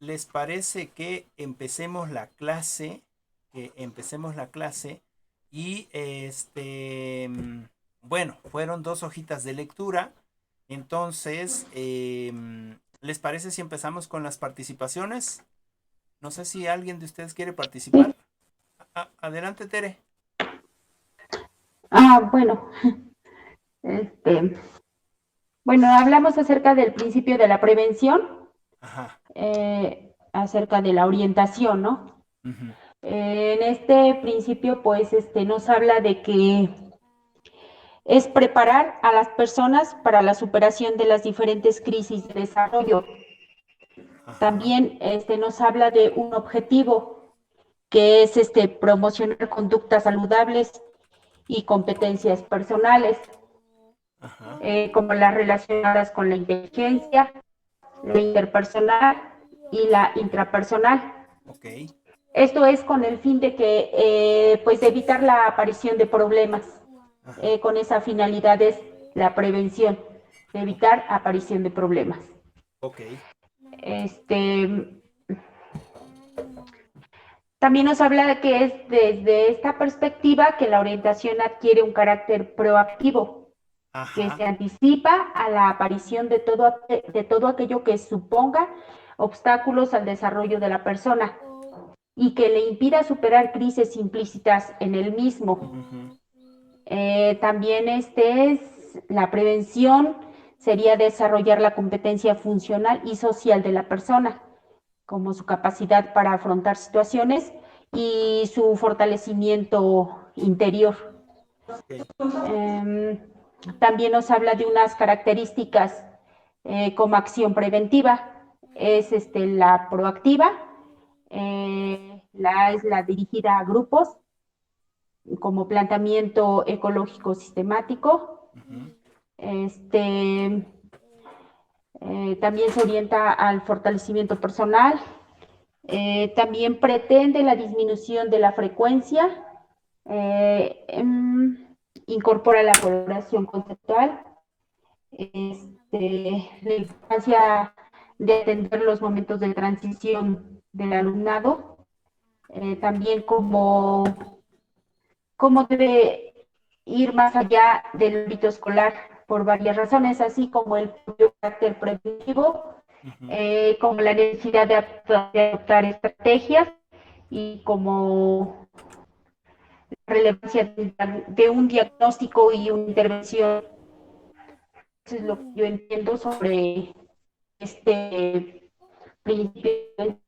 ¿les parece que empecemos la clase? Que empecemos la clase y bueno, fueron dos hojitas de lectura. Entonces, ¿les parece si empezamos con las participaciones? No sé si alguien de ustedes quiere participar. Sí. Adelante, Tere. Bueno, este, bueno, hablamos acerca del principio de la prevención, Ajá. acerca de la orientación, ¿no? Ujú. En este principio, pues, nos habla de que es preparar a las personas para la superación de las diferentes crisis de desarrollo. Ajá. También, nos habla de un objetivo que es, promocionar conductas saludables y competencias personales, Ajá. como las relacionadas con la inteligencia, la interpersonal y la intrapersonal. Ok. Esto es con el fin de que, pues, evitar la aparición de problemas. Ajá. Con esa finalidad es la prevención, de Ok. evitar aparición de problemas. Ok. Este, También nos habla de que es desde esta perspectiva que la orientación adquiere un carácter proactivo, que Ajá. se anticipa a la aparición de todo aquello que suponga obstáculos al desarrollo de la persona y que le impida superar crisis implícitas en el mismo. Ujú. También la prevención sería desarrollar la competencia funcional y social de la persona, como su capacidad para afrontar situaciones y su fortalecimiento interior. Ok. Eh, También nos habla de unas características, como acción preventiva. Es, la proactiva, es la dirigida a grupos, como planteamiento ecológico sistemático. Ujú. Este, También se orienta al fortalecimiento personal. También pretende la disminución de la frecuencia. eh, em, Incorpora la colaboración conceptual. La importancia de atender los momentos de transición del alumnado. También cómo debe ir más allá del ámbito escolar por varias razones, así como el propio carácter preventivo, Ujú. como la necesidad de adoptar estrategias y como la relevancia de un diagnóstico y una intervención. Eso es lo que yo entiendo sobre este principio.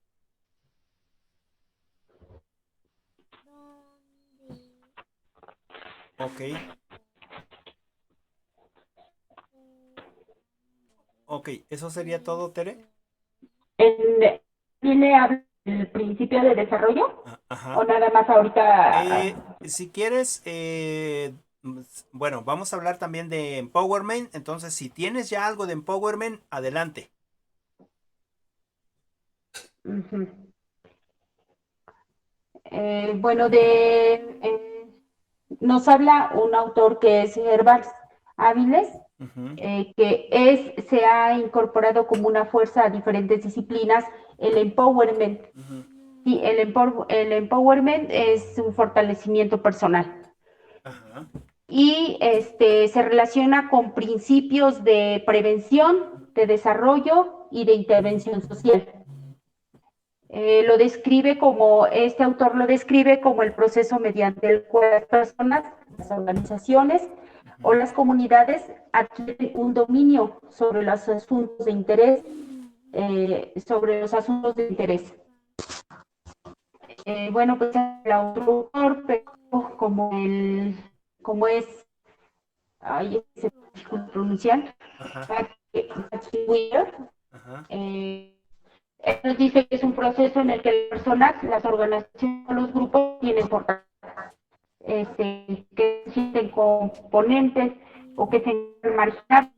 Ok. Ok. ¿Eso sería todo, Tere? ¿Tiene el principio de desarrollo o Ajá. nada más ahorita? Si quieres, bueno, vamos a hablar también de empowerment. Entonces, si tienes ya algo de empowerment, adelante. Uh-huh. Bueno, nos habla un autor que es Herbert Áviles, Ujú. se ha incorporado como una fuerza a diferentes disciplinas el empowerment. Ujú. Sí, el empowerment es un fortalecimiento personal Ajá. y, se relaciona con principios de prevención, de desarrollo y de intervención social. Este autor lo describe como el proceso mediante el cual las personas, las organizaciones o Ujú. las comunidades adquieren un dominio sobre los asuntos de interés, sobre los asuntos de interés. Bueno, pues el autor, pero como es, ay, se me pronunciar, Ajá. Ajá. eh, nos dice que es un proceso en el que las personas, las organizaciones o los grupos tienen importancia, que existen componentes o que se marginan.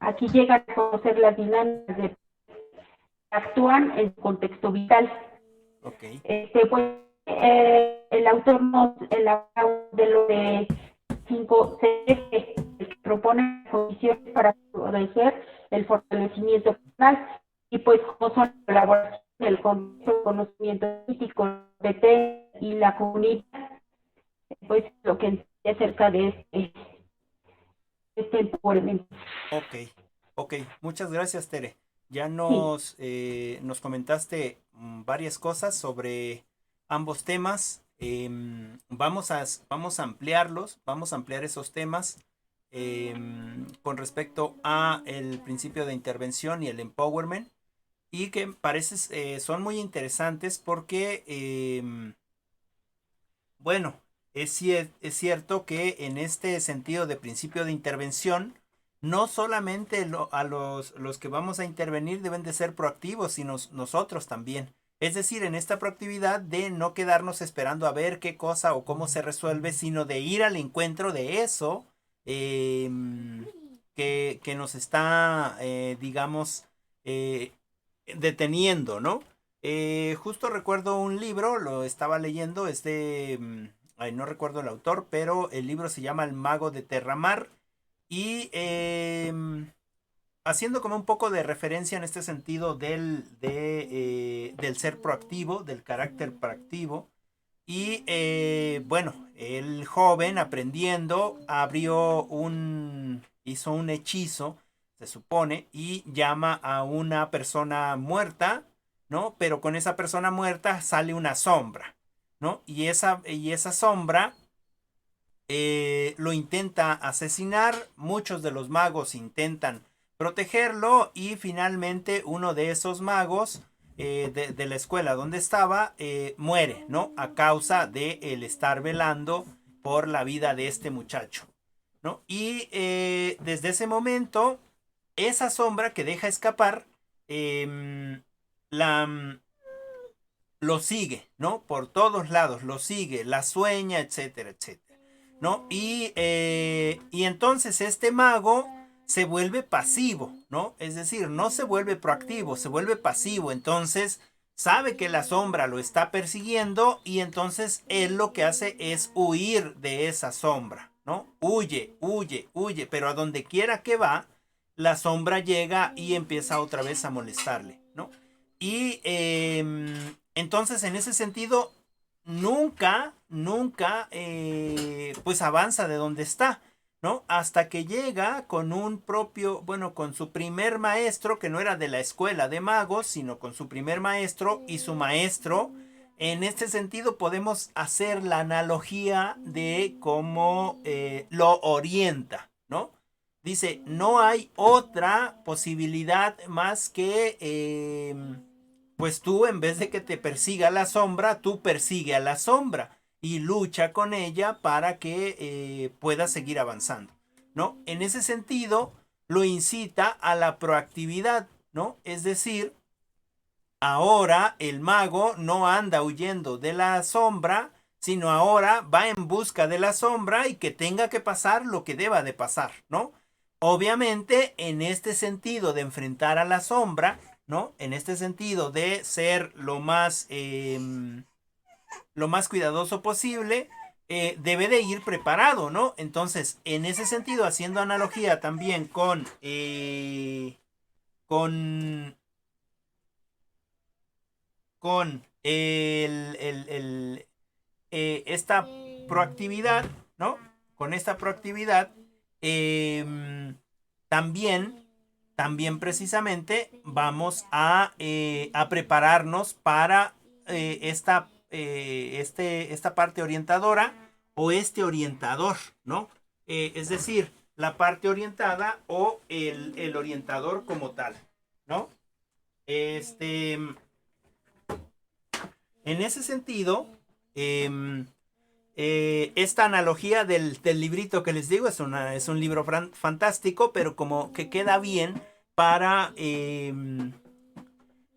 Aquí llegan a conocer las dinámicas que actúan en su contexto vital. Ok. Pues, el autor el autor de lo de 5C que propone condiciones para favorecer el fortalecimiento personal y pues como son colaboración el conocimiento crítico de T y la comunidad, pues lo que entiende acerca de este empoweramiento. Ok, ok, muchas gracias, Tere. Ya Sí, nos comentaste varias cosas sobre ambos temas. Vamos a ampliarlos, vamos a ampliar esos temas con respecto a el principio de intervención y el empowerment y que parece son muy interesantes porque bueno, es cierto que en este sentido de principio de intervención, no solamente a los que vamos a intervenir deben de ser proactivos, sino nosotros también. Es decir, en esta proactividad de no quedarnos esperando a ver qué cosa o cómo se resuelve, sino de ir al encuentro de eso que nos está, digamos, eh, deteniendo, ¿no? Justo recuerdo un libro, lo estaba leyendo, es de, ay, no recuerdo el autor, pero el libro se llama El Mago de Terramar y haciendo como un poco de referencia en este sentido del ser proactivo, del carácter proactivo. Y bueno, el joven aprendiendo hizo un hechizo, se supone, y llama a una persona muerta, ¿no? Pero con esa persona muerta sale una sombra, ¿no? Y esa sombra lo intenta asesinar, muchos de los magos intentan protegerlo y finalmente uno de esos magos de la escuela donde estaba muere, ¿no? A causa de el estar velando por la vida de este muchacho, ¿no? Y desde ese momento, esa sombra que deja escapar, eh, la, lo sigue, ¿no? Por todos lados, lo sigue, la sueña, etcétera, etcétera, ¿no? Y entonces este mago se vuelve pasivo, ¿no? Es decir, no se vuelve proactivo, se vuelve pasivo, entonces sabe que la sombra lo está persiguiendo y entonces él lo que hace es huir de esa sombra, ¿no? Huye, huye, huye, pero a donde quiera que va, la sombra llega y empieza otra vez a molestarle, ¿no? Y entonces, en ese sentido, nunca, pues avanza de donde está, ¿no? Hasta que llega con un propio, bueno, con su primer maestro, que no era de la escuela de magos, sino con su primer maestro y su maestro. En este sentido, podemos hacer la analogía de cómo lo orienta, ¿no? Dice, no hay otra posibilidad más que pues tú en vez de que te persiga la sombra, tú persigue a la sombra y lucha con ella para que puedas seguir avanzando, ¿no? En ese sentido, lo incita a la proactividad, ¿no? Es decir, ahora el mago no anda huyendo de la sombra, sino ahora va en busca de la sombra y que tenga que pasar lo que deba de pasar, ¿no? Obviamente, en este sentido de enfrentar a la sombra, ¿no? En este sentido de ser lo más cuidadoso posible, debe de ir preparado, ¿no? Entonces, en ese sentido, haciendo analogía también con con esta proactividad, ¿no? Con esta proactividad, eh, también, también precisamente vamos a prepararnos para esta parte orientadora o este orientador, ¿no? Es decir, la parte orientada o el orientador como tal, ¿no? Este, en ese sentido, eh, esta analogía del librito que les digo es un libro fantástico, pero como que queda bien para,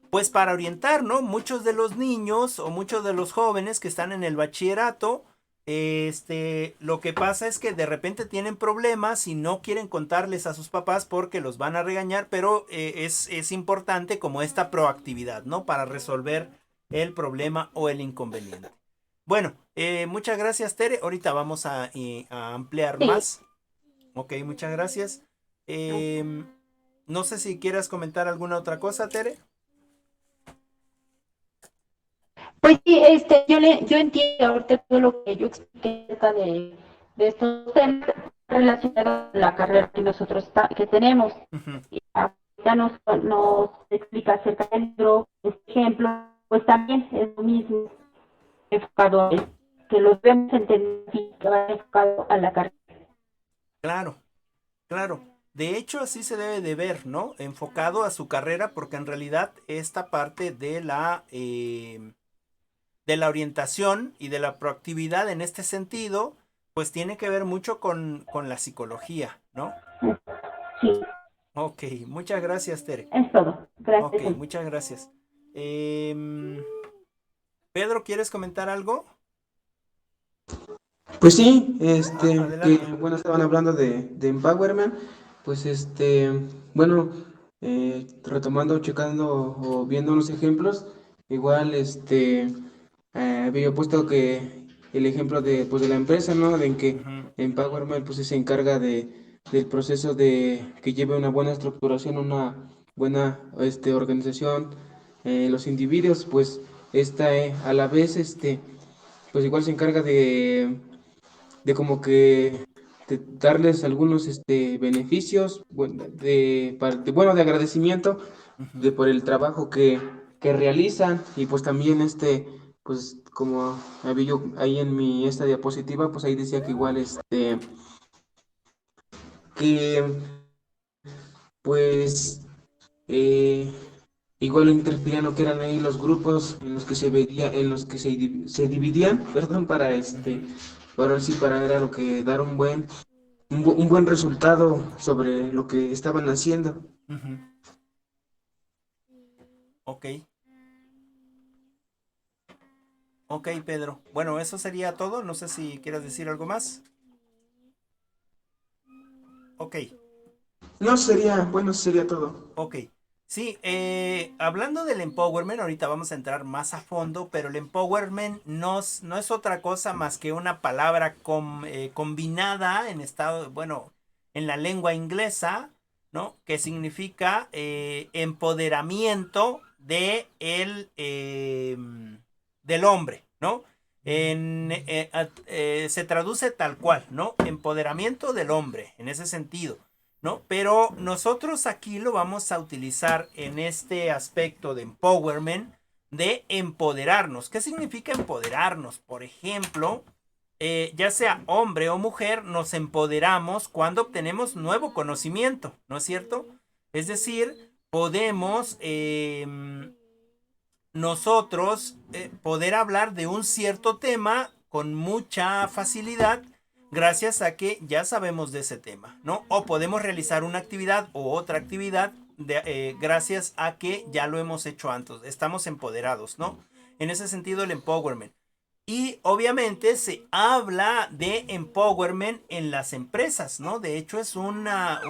pues para orientar, ¿no? Muchos de los niños o muchos de los jóvenes que están en el bachillerato, lo que pasa es que de repente tienen problemas y no quieren contarles a sus papás porque los van a regañar, pero es importante como esta proactividad, ¿no? Para resolver el problema o el inconveniente. Bueno, muchas gracias, Tere. Ahorita vamos a ampliar sí. más. Ok, muchas gracias. No sé si quieras comentar alguna otra cosa, Tere. Pues sí, yo entiendo ahorita todo lo que yo expliqué acerca de estos temas relacionados con la carrera que nosotros que tenemos. Ujú. Y ahorita nos explica acerca del libro, este ejemplo, pues también es lo mismo, enfocado a él, que lo debemos entender así, que va enfocado a la carrera. Claro, claro. De hecho, así se debe de ver, ¿no? Enfocado a su carrera, porque en realidad esta parte de la orientación y de la proactividad en este sentido, pues tiene que ver mucho con la psicología, ¿no? Sí, Ok, muchas gracias, Tere. es todo. Ok, Gracias. muchas gracias. Em, Pedro, ¿quieres comentar algo? Pues sí, que Adelante. bueno, estaban hablando de empowerment, pues bueno, retomando, checando o viendo unos ejemplos, igual había puesto que el ejemplo de, pues, de la empresa, ¿no? De en que Ujú, empowerment pues se encarga del proceso de que lleve una buena estructuración, una buena organización, los individuos, pues esta a la vez pues igual se encarga de como que de darles algunos beneficios, bueno, de agradecimiento ujú. por el trabajo que realizan, y pues también pues como había yo ahí en esta diapositiva, pues ahí decía que igual que pues eh, igual interferían lo que eran ahí los grupos en los que en los que se dividían, perdón, Ujú, para así para era lo que dar un buen resultado sobre lo que estaban haciendo. ujú. Ok, ok, Pedro. Bueno, eso sería todo. No sé si quieres decir algo más. Ok, No sería, bueno, sería todo. ok. Sí, hablando del empowerment, ahorita vamos a entrar más a fondo, pero el empowerment no es otra cosa más que una palabra combinada en estado, bueno, en la lengua inglesa, ¿no? Que significa empoderamiento del hombre, ¿no? Se traduce tal cual, ¿no? Empoderamiento del hombre, en ese sentido. ¿No? Pero nosotros aquí lo vamos a utilizar en este aspecto de empowerment, de empoderarnos. ¿Qué significa empoderarnos? Por ejemplo, ya sea hombre o mujer, nos empoderamos cuando obtenemos nuevo conocimiento, ¿no es cierto? Es decir, podemos nosotros poder hablar de un cierto tema con mucha facilidad gracias a que ya sabemos de ese tema, ¿no? O podemos realizar una actividad o otra actividad gracias a que ya lo hemos hecho antes, estamos empoderados, ¿no? En ese sentido el empowerment. Y obviamente se habla de empowerment en las empresas, ¿no? De hecho es un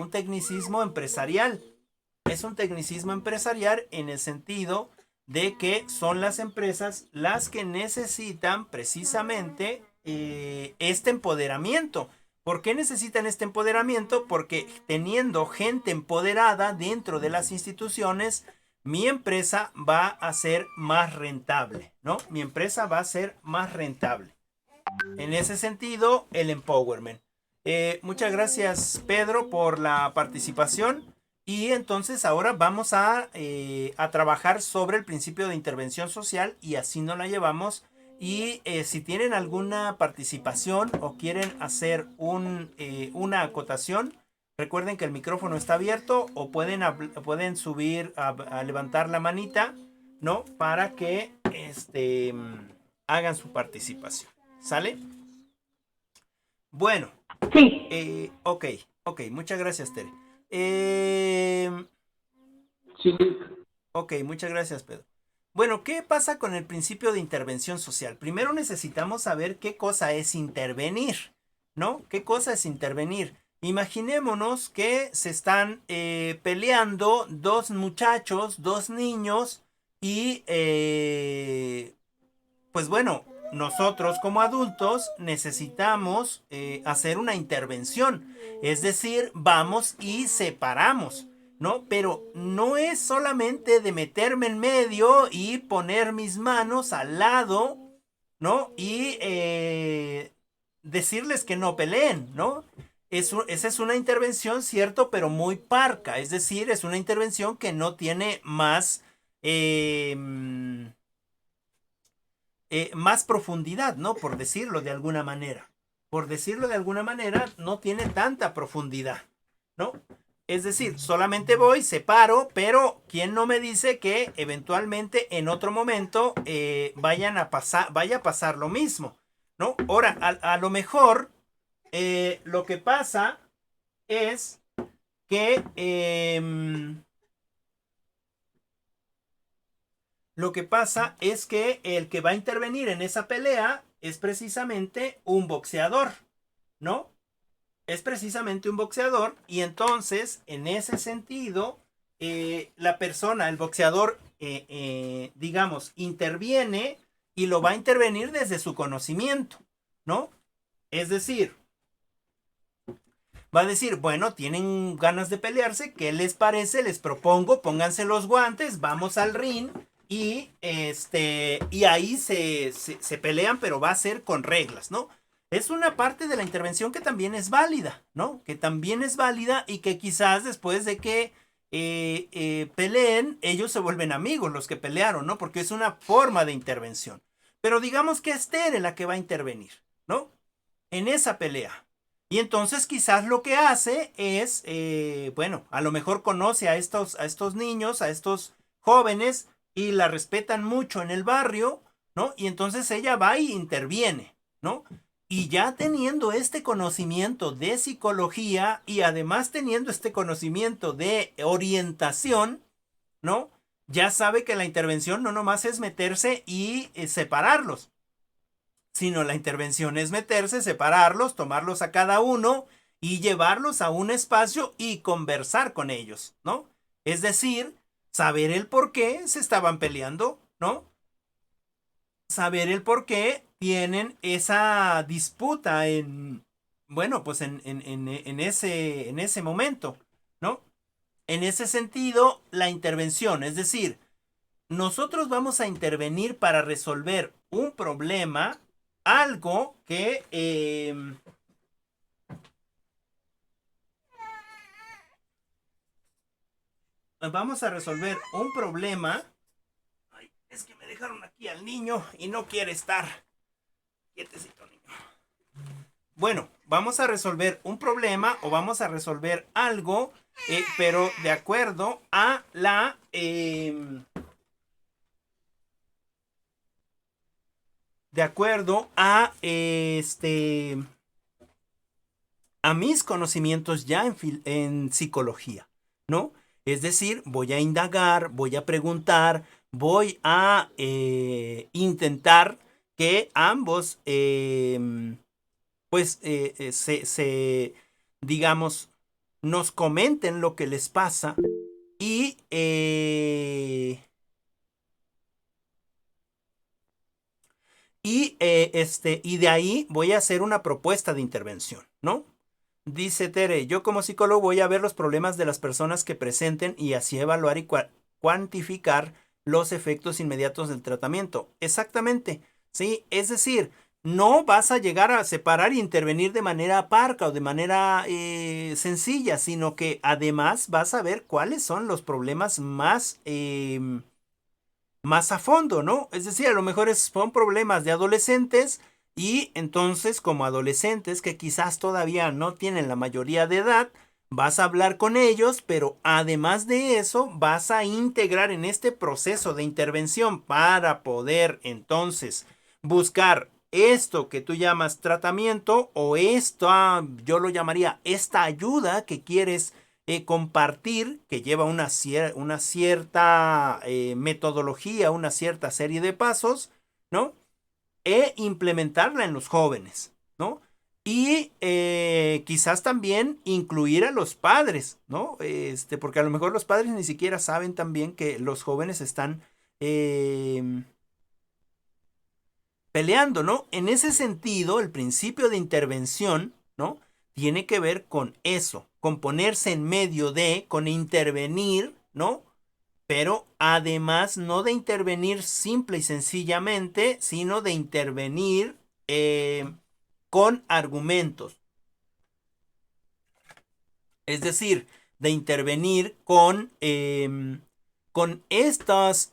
tecnicismo empresarial. Es un tecnicismo empresarial en el sentido de que son las empresas las que necesitan precisamente este empoderamiento. ¿Por qué necesitan este empoderamiento? Porque teniendo gente empoderada dentro de las instituciones, mi empresa va a ser más rentable, ¿no? Mi empresa va a ser más rentable. En ese sentido, el empowerment. Muchas gracias, Pedro, por la participación. Y entonces ahora vamos a trabajar sobre el principio de intervención social y así nos la llevamos. Y si tienen alguna participación o quieren hacer una acotación, recuerden que el micrófono está abierto o pueden subir a levantar la manita, ¿no? Para que hagan su participación. ¿Sale? Bueno, Sí, ok, ok, muchas gracias, Tere. Eh, Sí, ok, muchas gracias, Pedro. Bueno, ¿qué pasa con el principio de intervención social? Primero necesitamos saber qué cosa es intervenir, ¿no? ¿Qué cosa es intervenir? Imaginémonos que se están peleando dos muchachos, dos niños, y pues bueno, nosotros como adultos necesitamos hacer una intervención, es decir, vamos y separamos. ¿no? Pero no es solamente de meterme en medio y poner mis manos al lado, ¿no? Y decirles que no peleen, ¿no? Esa es una intervención, cierto, pero muy parca. Es decir, es una intervención que no tiene más profundidad, ¿no? Por decirlo de alguna manera. Por decirlo de alguna manera, no tiene tanta profundidad, ¿no? Es decir, solamente voy, separo, pero ¿quién no me dice que eventualmente en otro momento vaya a pasar lo mismo, ¿no? Ahora, a lo mejor lo que pasa es que el que va a intervenir en esa pelea es precisamente un boxeador, ¿no? Es precisamente un boxeador y entonces, en ese sentido, la persona, el boxeador, digamos, interviene y lo va a intervenir desde su conocimiento, ¿no? Es decir, va a decir, bueno, tienen ganas de pelearse, ¿qué les parece? Les propongo, pónganse los guantes, vamos al ring y ahí se pelean, pero va a ser con reglas, ¿no? Es una parte de la intervención que también es válida, ¿no? Que también es válida y que quizás después de que peleen, ellos se vuelven amigos, los que pelearon, ¿no? Porque es una forma de intervención. Pero digamos que es Tere la que va a intervenir, ¿no? En esa pelea. Y entonces quizás lo que hace es, bueno, a lo mejor conoce a estos niños, a estos jóvenes y la respetan mucho en el barrio, ¿no? Y entonces ella va y interviene, ¿no? Y ya teniendo este conocimiento de psicología y además teniendo este conocimiento de orientación, ¿no? Ya sabe que la intervención no nomás es meterse y separarlos, sino la intervención es meterse, separarlos, tomarlos a cada uno y llevarlos a un espacio y conversar con ellos, ¿no? Es decir, saber el por qué se estaban peleando, ¿no? Saber el por qué tienen esa disputa bueno, pues en ese momento, ¿no? En ese sentido, la intervención, es decir, nosotros vamos a intervenir para resolver un problema, algo que vamos a resolver un problema. Ay, es que me dejaron aquí al niño y no quiere estar. Quietecito, niño. Bueno, vamos a resolver un problema o vamos a resolver algo, pero de acuerdo a de acuerdo a a mis conocimientos ya en psicología, ¿no? Es decir, voy a indagar, voy a preguntar, voy a intentar que ambos, pues, digamos, nos comenten lo que les pasa y y de ahí voy a hacer una propuesta de intervención, ¿no? Dice Tere, yo como psicólogo voy a ver los problemas de las personas que presenten y así evaluar y cuantificar los efectos inmediatos del tratamiento. Exactamente, ¿sí? Es decir, no vas a llegar a separar e intervenir de manera parca o de manera sencilla, sino que además vas a ver cuáles son los problemas más a fondo, ¿no? Es decir, a lo mejor son problemas de adolescentes y entonces como adolescentes que quizás todavía no tienen la mayoría de edad, vas a hablar con ellos, pero además de eso vas a integrar en este proceso de intervención para poder entonces buscar esto que tú llamas tratamiento o esto, yo lo llamaría esta ayuda que quieres compartir, que lleva una cierta metodología, una cierta serie de pasos, ¿no? E implementarla en los jóvenes, ¿no? Y quizás también incluir a los padres, ¿no? Porque a lo mejor los padres ni siquiera saben también que los jóvenes están peleando, ¿no? En ese sentido, el principio de intervención, ¿no? tiene que ver con eso, con ponerse en medio de, con intervenir, ¿no? Pero además no de intervenir simple y sencillamente, sino de intervenir con argumentos. Es decir, de intervenir con estas,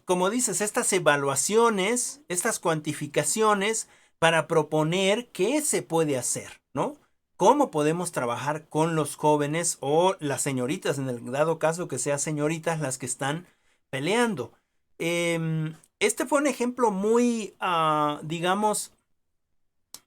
como dices, estas evaluaciones, estas cuantificaciones para proponer qué se puede hacer, ¿no? ¿Cómo podemos trabajar con los jóvenes o las señoritas, en el dado caso que sean señoritas las que están peleando? Este fue un ejemplo muy, digamos,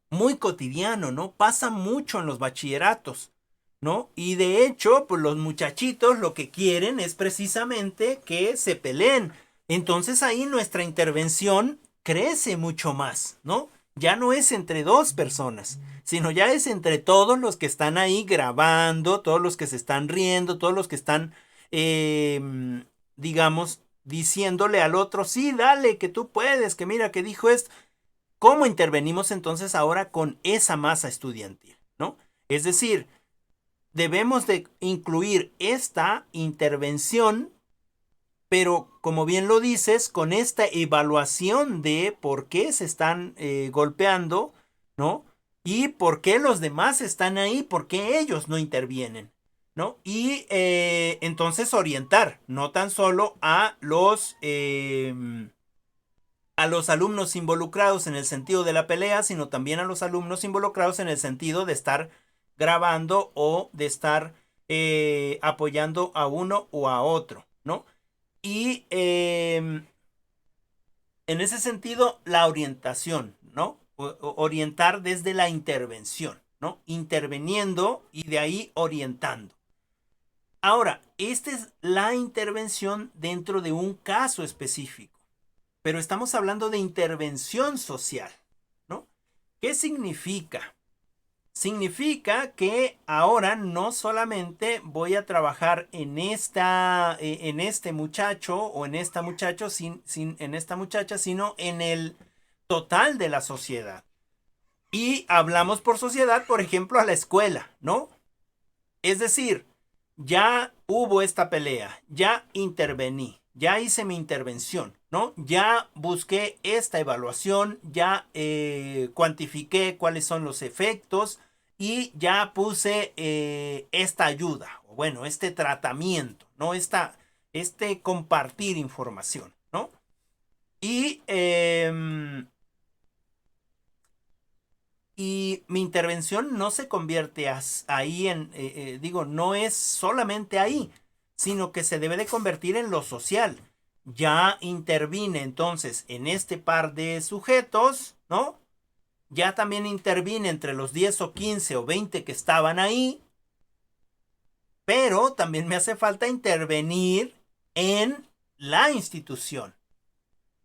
muy cotidiano, ¿no? Pasa mucho en los bachilleratos, ¿no? Y de hecho, pues los muchachitos lo que quieren es precisamente que se peleen. Entonces ahí nuestra intervención crece mucho más, ¿no? Ya no es entre dos personas, sino ya es entre todos los que están ahí grabando, todos los que se están riendo, todos los que están, digamos, diciéndole al otro, sí, dale, que tú puedes, que mira, que dijo esto. ¿Cómo intervenimos entonces ahora con esa masa estudiantil, ¿no? Es decir, debemos de incluir esta intervención, pero como bien lo dices, con esta evaluación de por qué se están golpeando, ¿no? Y por qué los demás están ahí, por qué ellos no intervienen, ¿no? Y entonces orientar, no tan solo a los alumnos involucrados en el sentido de la pelea, sino también a los alumnos involucrados en el sentido de estar grabando o de estar apoyando a uno o a otro, ¿no? Y en ese sentido, la orientación, ¿no? Orientar desde la intervención, ¿no? Interviniendo y de ahí orientando. Ahora, esta es la intervención dentro de un caso específico, pero estamos hablando de intervención social, ¿no? ¿Qué significa? Significa que ahora no solamente voy a trabajar en este muchacho o en esta muchacho, en esta muchacha, sino en el total de la sociedad. Y hablamos por sociedad, por ejemplo, a la escuela, ¿no? Es decir, ya hubo esta pelea, ya intervení, ya hice mi intervención, ¿no? Ya busqué esta evaluación, ya cuantifiqué cuáles son los efectos y ya puse esta ayuda, o bueno, este tratamiento, ¿no? Este compartir información, ¿no? Y mi intervención no se convierte ahí digo, no es solamente ahí, sino que se debe de convertir en lo social. Ya intervine entonces en este par de sujetos, ¿no? Ya también intervine entre los 10 o 15 o 20 que estaban ahí, pero también me hace falta intervenir en la institución.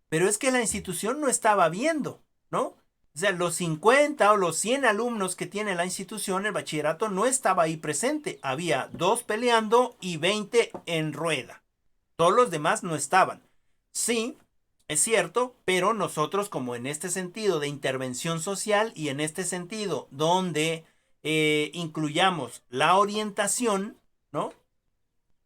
Pero es que la institución no estaba viendo, ¿no? O sea, los 50 o los 100 alumnos que tiene la institución, el bachillerato, no estaba ahí presente. Había 2 peleando y 20 en rueda. Todos los demás no estaban. Sí, es cierto, pero nosotros como en este sentido de intervención social y en este sentido donde incluyamos la orientación, ¿no?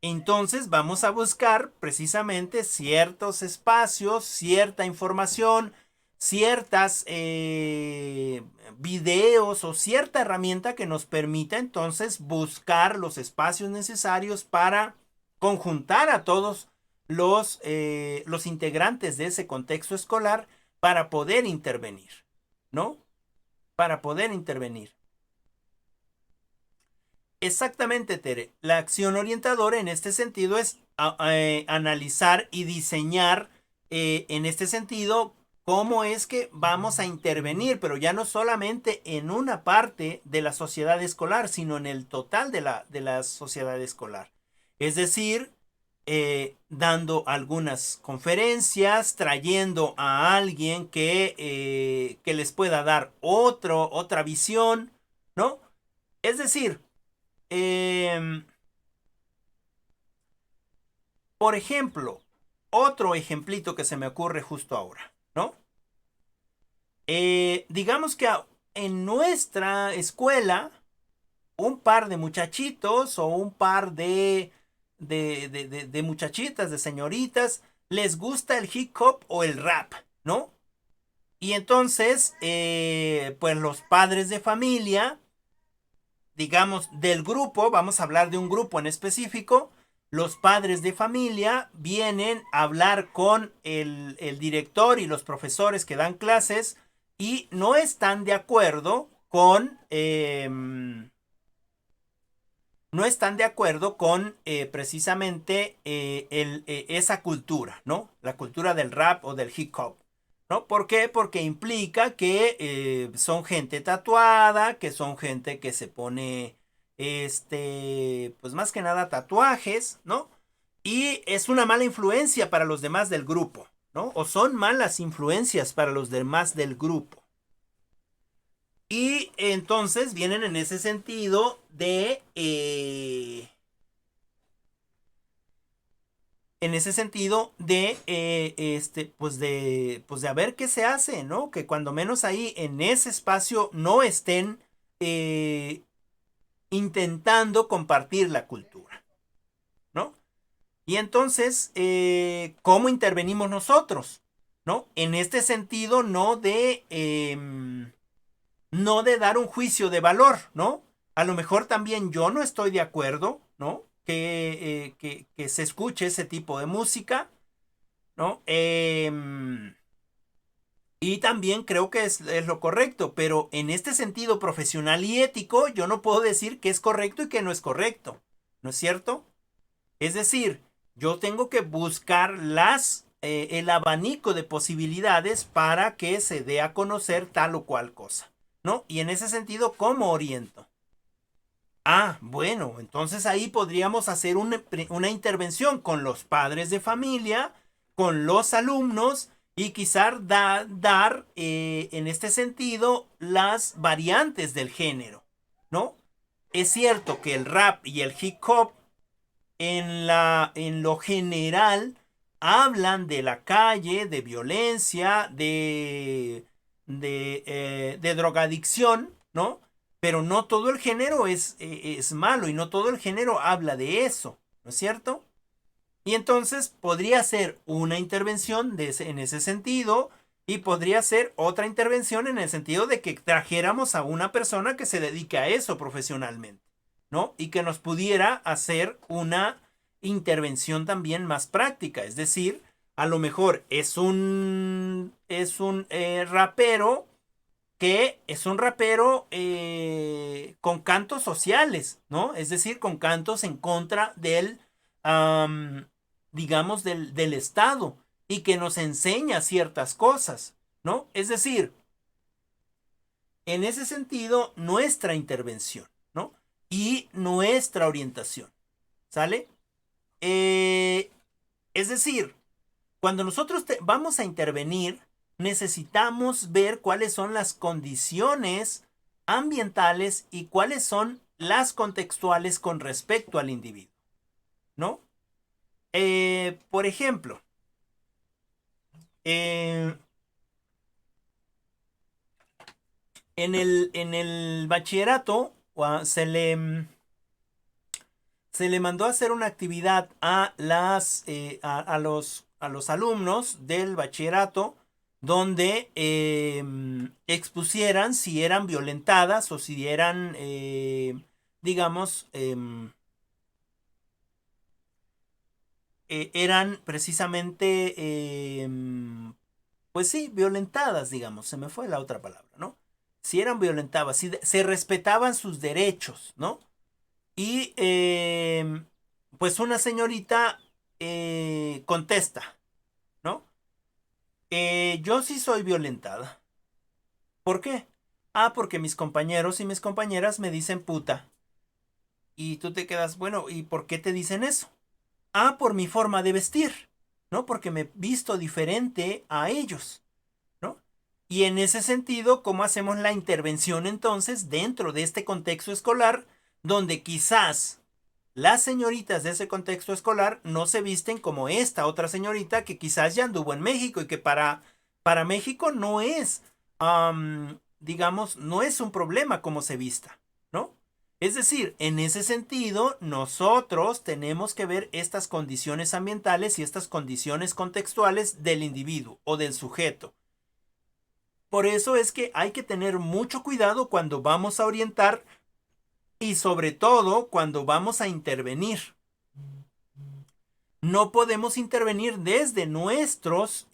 Entonces vamos a buscar precisamente ciertos espacios, cierta información, ciertas videos o cierta herramienta que nos permita entonces buscar los espacios necesarios para conjuntar a todos los integrantes de ese contexto escolar para poder intervenir, ¿no? Para poder intervenir. Exactamente, Tere. La acción orientadora en este sentido es analizar y diseñar en este sentido cómo es que vamos a intervenir, pero ya no solamente en una parte de la sociedad escolar, sino en el total de la sociedad escolar. Es decir, dando algunas conferencias, trayendo a alguien que les pueda dar otra visión, ¿no? Es decir, por ejemplo, otro ejemplito que se me ocurre justo ahora, ¿no? Digamos que en nuestra escuela, un par de muchachitos o un par de muchachitas, de señoritas, les gusta el hip hop o el rap, ¿no? Y entonces, pues los padres de familia, digamos, del grupo, vamos a hablar de un grupo en específico, los padres de familia vienen a hablar con el director y los profesores que dan clases y no están de acuerdo con no están de acuerdo con precisamente esa cultura, ¿no? La cultura del rap o del hip hop, ¿no? ¿Por qué? Porque implica que son gente tatuada, que son gente que se pone, pues más que nada tatuajes, ¿no? Y es una mala influencia para los demás del grupo, ¿no? O son malas influencias para los demás del grupo. Y entonces vienen en ese sentido pues de a ver qué se hace, ¿no? Que cuando menos ahí en ese espacio no estén eh, intentando compartir la cultura, ¿no? Y entonces, ¿cómo intervenimos nosotros? ¿No? En este sentido, no de dar un juicio de valor, ¿no? A lo mejor también yo no estoy de acuerdo, ¿no? Que se escuche ese tipo de música, ¿no? Y también creo que es lo correcto, pero en este sentido profesional y ético, yo no puedo decir que es correcto y que no es correcto, ¿no es cierto? Es decir, yo tengo que buscar el abanico de posibilidades para que se dé a conocer tal o cual cosa, ¿no? Y en ese sentido, ¿cómo oriento? Ah, bueno, entonces ahí podríamos hacer una intervención con los padres de familia, con los alumnos y quizás dar en este sentido las variantes del género, ¿no? Es cierto que el rap y el hip hop en lo general hablan de la calle, de violencia, de drogadicción, ¿no? Pero no todo el género es malo y no todo el género habla de eso, ¿no es cierto? Y entonces podría ser una intervención en ese sentido y podría ser otra intervención en el sentido de que trajéramos a una persona que se dedique a eso profesionalmente, ¿no? Y que nos pudiera hacer una intervención también más práctica, es decir, a lo mejor es un rapero que es un rapero con cantos sociales, ¿no? Es decir, con cantos en contra am, digamos, del Estado y que nos enseña ciertas cosas, ¿no? Es decir, en ese sentido, nuestra intervención, ¿no? Y nuestra orientación, ¿sale? Es decir, cuando nosotros vamos a intervenir, necesitamos ver cuáles son las condiciones ambientales y cuáles son las contextuales con respecto al individuo, ¿no? Por ejemplo, eh, en el bachillerato se le mandó a hacer una actividad a los alumnos del bachillerato donde expusieran si eran violentadas o si eran, digamos, eran precisamente, pues sí, violentadas, digamos, se me fue la otra palabra, ¿no? Si eran violentadas, si se respetaban sus derechos, ¿no? Y pues una señorita contesta, ¿no? Yo sí soy violentada. ¿Por qué? Ah, porque mis compañeros y mis compañeras me dicen puta. Y tú te quedas, bueno, ¿y por qué te dicen eso? Ah, por mi forma de vestir, ¿no? Porque me visto diferente a ellos, ¿no? Y en ese sentido, ¿cómo hacemos la intervención entonces dentro de este contexto escolar donde quizás las señoritas de ese contexto escolar no se visten como esta otra señorita que quizás ya anduvo en México y que para México no es digamos, no es un problema cómo se vista, ¿no? Es decir, en ese sentido, nosotros tenemos que ver estas condiciones ambientales y estas condiciones contextuales del individuo o del sujeto. Por eso es que hay que tener mucho cuidado cuando vamos a orientar y sobre todo cuando vamos a intervenir. No podemos intervenir desde nuestras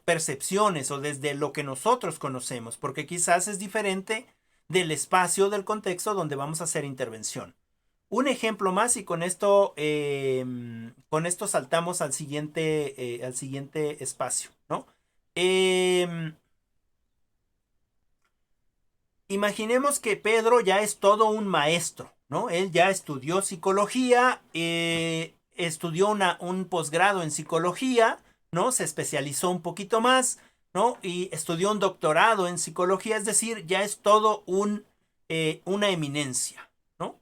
percepciones o desde lo que nosotros conocemos, porque quizás es diferente del espacio, del contexto donde vamos a hacer intervención. Un ejemplo más y con esto saltamos al siguiente espacio, ¿no? Imaginemos que Pedro ya es todo un maestro, ¿no? Él ya estudió psicología, estudió un posgrado en psicología, ¿no? Se especializó un poquito más, ¿no? Y estudió un doctorado en psicología, es decir, ya es todo una eminencia, ¿no?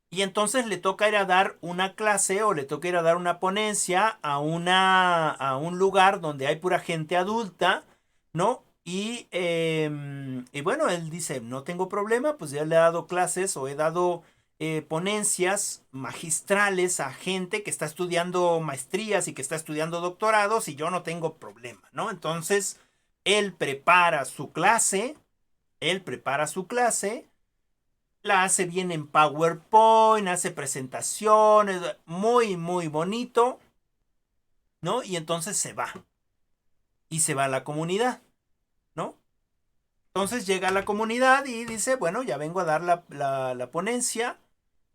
Y entonces le toca ir a dar una clase o le toca ir a dar una ponencia a un lugar donde hay pura gente adulta, ¿no? Y bueno, él dice, no tengo problema, pues ya le he dado clases o he dado ponencias magistrales a gente que está estudiando maestrías y que está estudiando doctorados y yo no tengo problema, ¿no? Entonces, él prepara su clase, la hace bien en PowerPoint, hace presentaciones, muy, muy bonito, ¿no? Y entonces se va. Y se va a la comunidad, ¿no? Entonces llega a la comunidad y dice, bueno, ya vengo a dar la ponencia,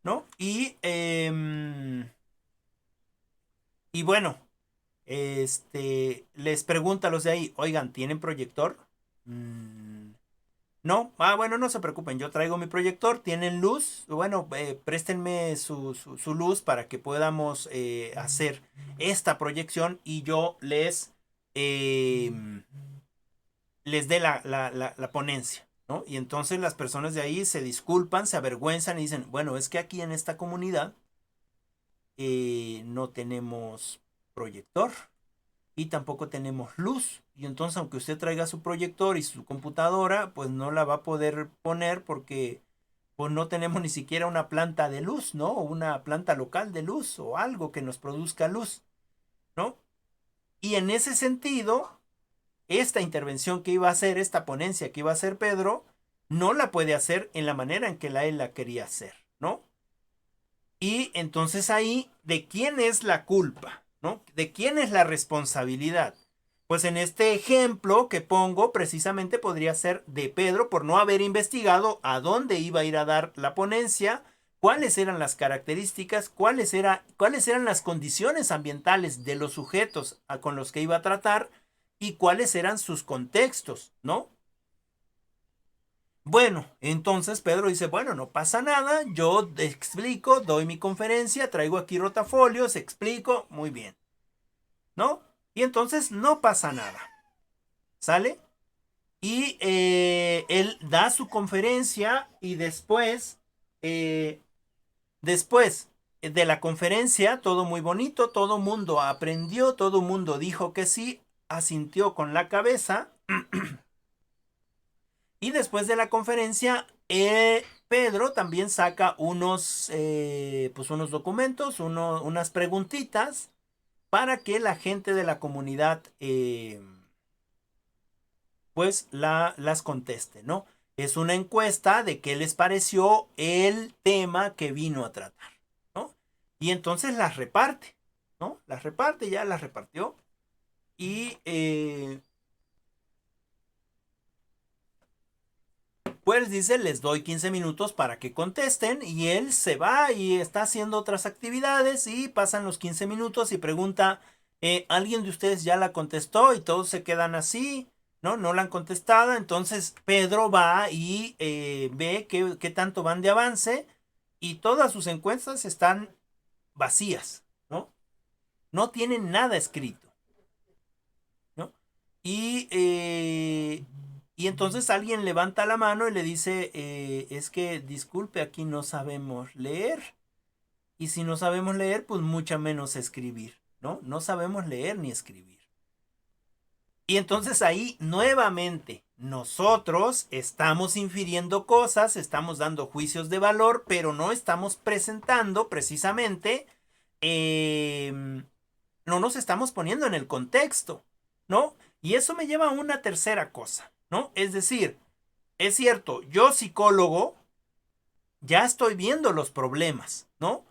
¿no? Y bueno, les pregunta a los de ahí, oigan, ¿tienen proyector? No, bueno, no se preocupen, yo traigo mi proyector, ¿tienen luz? Bueno, préstenme su luz para que podamos hacer esta proyección y yo les dé la ponencia, ¿no? Y entonces las personas de ahí se disculpan, se avergüenzan y dicen, bueno, es que aquí en esta comunidad no tenemos proyector y tampoco tenemos luz. Y entonces aunque usted traiga su proyector y su computadora, pues no la va a poder poner porque pues no tenemos ni siquiera una planta de luz, ¿no? O una planta local de luz o algo que nos produzca luz, ¿no? Y en ese sentido, esta intervención que iba a hacer, esta ponencia que iba a hacer Pedro, no la puede hacer en la manera en que él la quería hacer, ¿no? Y entonces ahí, ¿de quién es la culpa? ¿No? ¿De quién es la responsabilidad? Pues en este ejemplo que pongo, precisamente podría ser de Pedro por no haber investigado a dónde iba a ir a dar la ponencia, cuáles eran las características, cuáles eran las condiciones ambientales de los sujetos con los que iba a tratar y cuáles eran sus contextos, ¿no? Bueno, entonces Pedro dice, bueno, no pasa nada, yo explico, doy mi conferencia, traigo aquí rotafolios, explico, muy bien, ¿no? Y entonces no pasa nada, ¿sale? Y él da su conferencia y después de la conferencia, todo muy bonito, todo mundo aprendió, todo mundo dijo que sí, asintió con la cabeza. Y después de la conferencia, Pedro también saca unos documentos, unas preguntitas para que la gente de la comunidad pues las conteste, ¿no? Es una encuesta de qué les pareció el tema que vino a tratar, ¿no? Y entonces las reparte, ¿no? Ya las repartió y pues dice, les doy 15 minutos para que contesten y él se va y está haciendo otras actividades y pasan los 15 minutos y pregunta, ¿alguien de ustedes ya la contestó? Y todos se quedan así, ¿no? No la han contestado. Entonces Pedro va y ve qué tanto van de avance y todas sus encuestas están vacías, ¿no? No tienen nada escrito, ¿no? Y entonces alguien levanta la mano y le dice, es que disculpe, aquí no sabemos leer. Y si no sabemos leer, pues mucho menos escribir, ¿no? No sabemos leer ni escribir. Y entonces ahí nosotros estamos infiriendo cosas, estamos dando juicios de valor, pero no estamos presentando precisamente, no nos estamos poniendo en el contexto, ¿no? Y eso me lleva a una tercera cosa, ¿no? Es decir, es cierto, yo psicólogo ya estoy viendo los problemas, ¿no?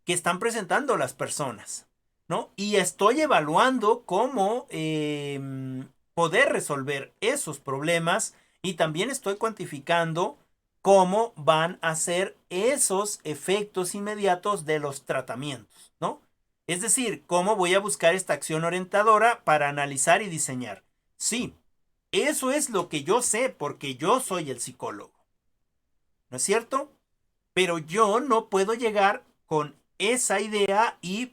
Que están presentando las personas, ¿no? Y estoy evaluando cómo poder resolver esos problemas y también estoy cuantificando cómo van a ser esos efectos inmediatos de los tratamientos, ¿no? Es decir, cómo voy a buscar esta acción orientadora para analizar y diseñar. Sí, eso es lo que yo sé porque yo soy el psicólogo, ¿no es cierto? Pero yo no puedo llegar con esa idea y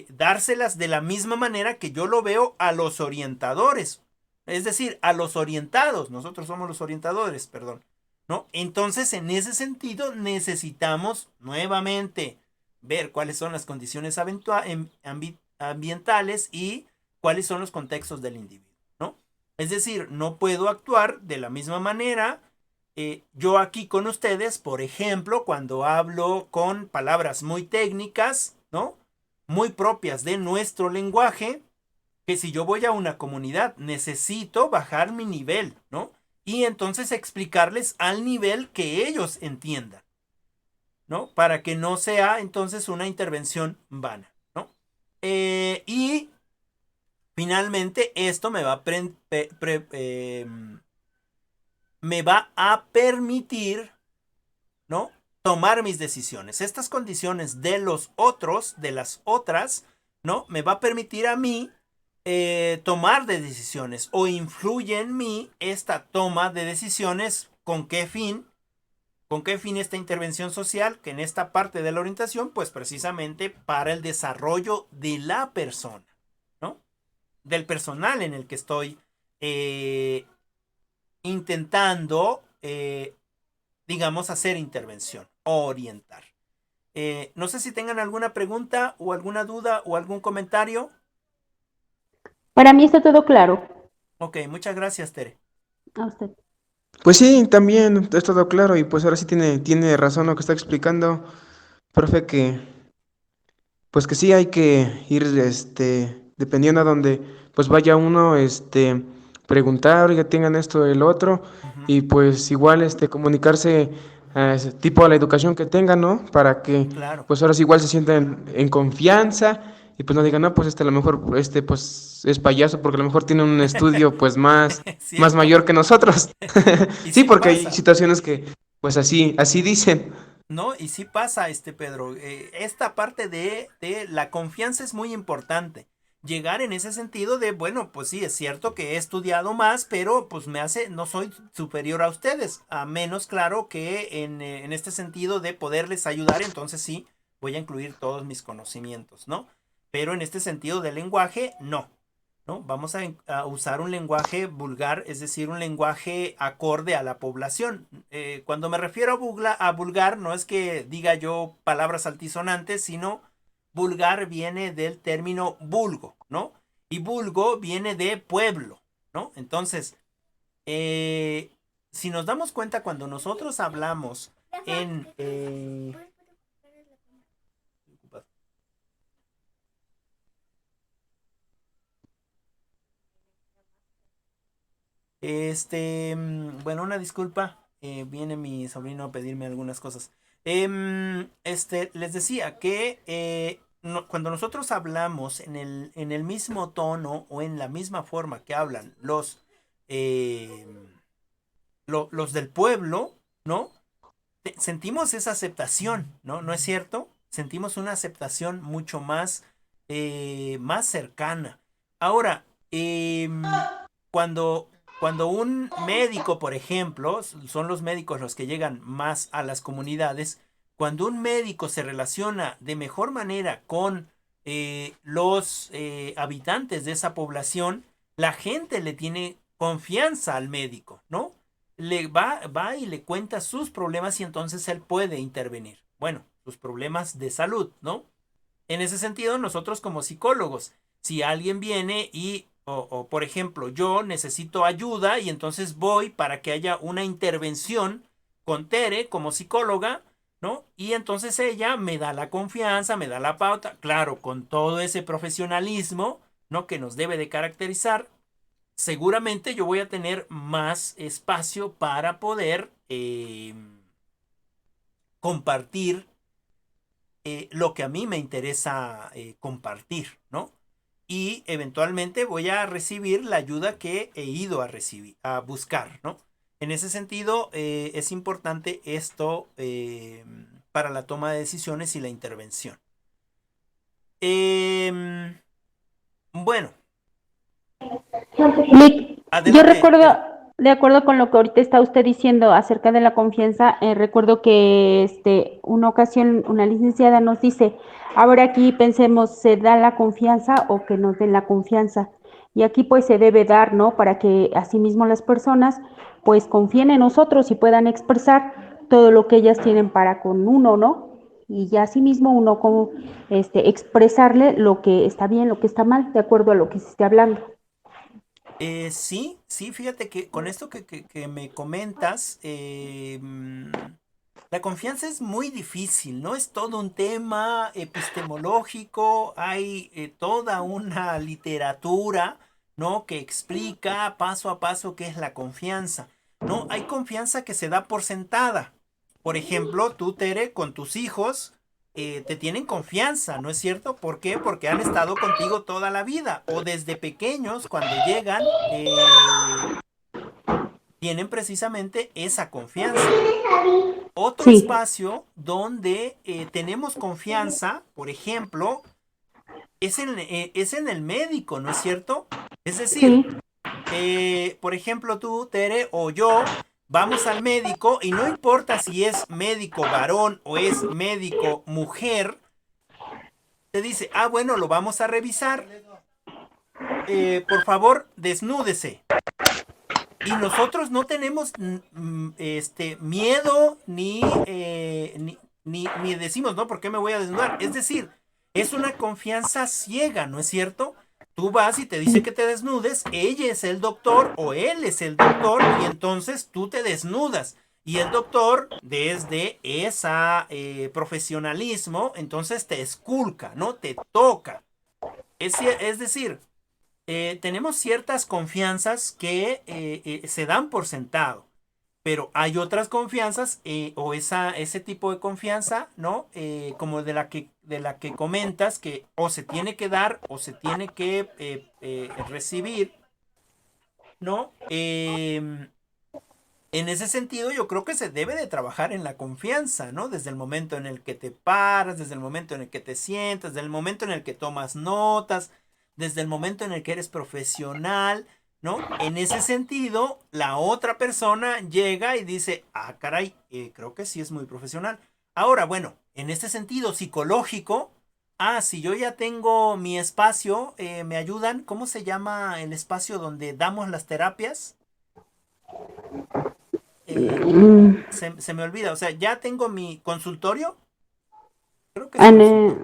dárselas de la misma manera que yo lo veo a los orientadores. Es decir, a los orientados. Nosotros somos los orientadores, perdón. ¿No? Entonces, en ese sentido, necesitamos nuevamente ver cuáles son las condiciones ambientales y cuáles son los contextos del individuo, ¿no? Es decir, no puedo actuar de la misma manera yo aquí con ustedes, por ejemplo, cuando hablo con palabras muy técnicas, ¿no? Muy propias de nuestro lenguaje, que si yo voy a una comunidad necesito bajar mi nivel, ¿no? Y entonces explicarles al nivel que ellos entiendan, ¿no? Para que no sea entonces una intervención vana, ¿no? Y finalmente esto me va a permitir, ¿no? Tomar mis decisiones. Estas condiciones de los otros, de las otras, ¿no? Me va a permitir a mí tomar de decisiones o influye en mí esta toma de decisiones. ¿Con qué fin? ¿Con qué fin esta intervención social? Que en esta parte de la orientación, pues precisamente para el desarrollo de la persona, ¿no? Del personal en el que estoy intentando, digamos, hacer intervención o orientar. No sé si tengan alguna pregunta o alguna duda o algún comentario. Para mí está todo claro. Ok, muchas gracias, Tere. A usted. Pues sí, también es todo claro y pues ahora sí tiene razón lo que está explicando, profe, que pues que sí hay que ir, dependiendo a donde pues vaya uno, preguntar, oiga, tengan esto, el otro, Ujú, y pues igual, comunicarse tipo a la educación que tengan, ¿no? Para que claro, pues ahora sí igual se sientan en confianza y pues no digan, no, pues a lo mejor, pues es payaso porque a lo mejor tiene un estudio pues es más cierto. mayor que nosotros. Y Sí, sí porque hay pasa. situaciones que pues así dicen. No, y sí pasa, Pedro. Esta parte de la confianza es muy importante. Llegar en ese sentido de, bueno, pues sí, es cierto que he estudiado más, pero pues no soy superior a ustedes. A menos, claro, que en este sentido de poderles ayudar, entonces sí, voy a incluir todos mis conocimientos, ¿no? Pero en este sentido del lenguaje, no. ¿No? Vamos a usar un lenguaje vulgar, es decir, un lenguaje acorde a la población. Cuando me refiero a vulgar, no es que diga yo palabras altisonantes, sino vulgar viene del término vulgo, ¿no? Y vulgo viene de pueblo, ¿no? Entonces, eh, si nos damos cuenta cuando nosotros hablamos en... bueno, una disculpa. Viene mi sobrino a pedirme algunas cosas. Les decía que cuando nosotros hablamos en el mismo tono o en la misma forma que hablan los del pueblo, ¿no? Sentimos esa aceptación, ¿no? ¿No es cierto? Sentimos una aceptación mucho más cercana. Ahora, cuando, cuando un médico, por ejemplo, son los médicos los que llegan más a las comunidades, cuando un médico se relaciona de mejor manera con los habitantes de esa población, la gente le tiene confianza al médico, ¿no? Va y le cuenta sus problemas y entonces él puede intervenir. Bueno, sus problemas de salud, ¿no? En ese sentido, nosotros como psicólogos, si alguien viene y O, por ejemplo, yo necesito ayuda y entonces voy para que haya una intervención con Tere como psicóloga, ¿no? Y entonces ella me da la confianza, me da la pauta, claro, con todo ese profesionalismo, ¿no? Que nos debe de caracterizar. Seguramente yo voy a tener más espacio para poder compartir lo que a mí me interesa compartir, ¿no? Y eventualmente voy a recibir la ayuda que he ido a recibir, a buscar, ¿no? En ese sentido, es importante esto para la toma de decisiones y la intervención. Bueno, Lick, yo adelante. recuerdo, de acuerdo con lo que ahorita está usted diciendo acerca de la confianza, recuerdo que una ocasión una licenciada nos dice, ahora aquí pensemos, ¿se da la confianza o que nos den la confianza? Y aquí pues se debe dar, ¿no? Para que asimismo las personas pues confíen en nosotros y puedan expresar todo lo que ellas tienen para con uno, ¿no? Y ya asimismo uno como expresarle lo que está bien, lo que está mal, de acuerdo a lo que se esté hablando. Sí, sí, fíjate que con esto que me comentas, la confianza es muy difícil, ¿no? Es todo un tema epistemológico, hay toda una literatura, ¿no? Que explica paso a paso qué es la confianza, ¿no? Hay confianza que se da por sentada. Por ejemplo, tú, Tere, con tus hijos, te tienen confianza, ¿no es cierto? ¿Por qué? Porque han estado contigo toda la vida o desde pequeños, cuando llegan, tienen precisamente esa confianza. Otro Sí, espacio donde tenemos confianza, por ejemplo, es en el médico, ¿no es cierto? Es decir, sí, por ejemplo, tú, Tere, o yo, vamos al médico y no importa si es médico varón o es médico mujer, te dice, ah, bueno, lo vamos a revisar, por favor, desnúdese. Y nosotros no tenemos miedo ni decimos, ¿no? ¿Por qué me voy a desnudar? Es decir, es una confianza ciega, ¿no es cierto? Tú vas y te dice que te desnudes, ella es el doctor o él es el doctor y entonces tú te desnudas. Y el doctor, desde ese profesionalismo, entonces te esculca, ¿no? Te toca. Es decir, tenemos ciertas confianzas que se dan por sentado, pero hay otras confianzas ese tipo de confianza, ¿no? Como de la que comentas, que o se tiene que dar o se tiene que recibir, ¿no? En ese sentido, yo creo que se debe de trabajar en la confianza, ¿no? Desde el momento en el que te paras, desde el momento en el que te sientas, desde el momento en el que tomas notas, desde el momento en el que eres profesional, ¿no? En ese sentido, la otra persona llega y dice, ah, caray, creo que sí es muy profesional. Ahora, bueno, en este sentido psicológico, ah, si yo ya tengo mi espacio, me ayudan, ¿cómo se llama el espacio donde damos las terapias? Eh, mm, se me olvida, o sea, ya tengo mi consultorio, creo que es Ane- consultorio.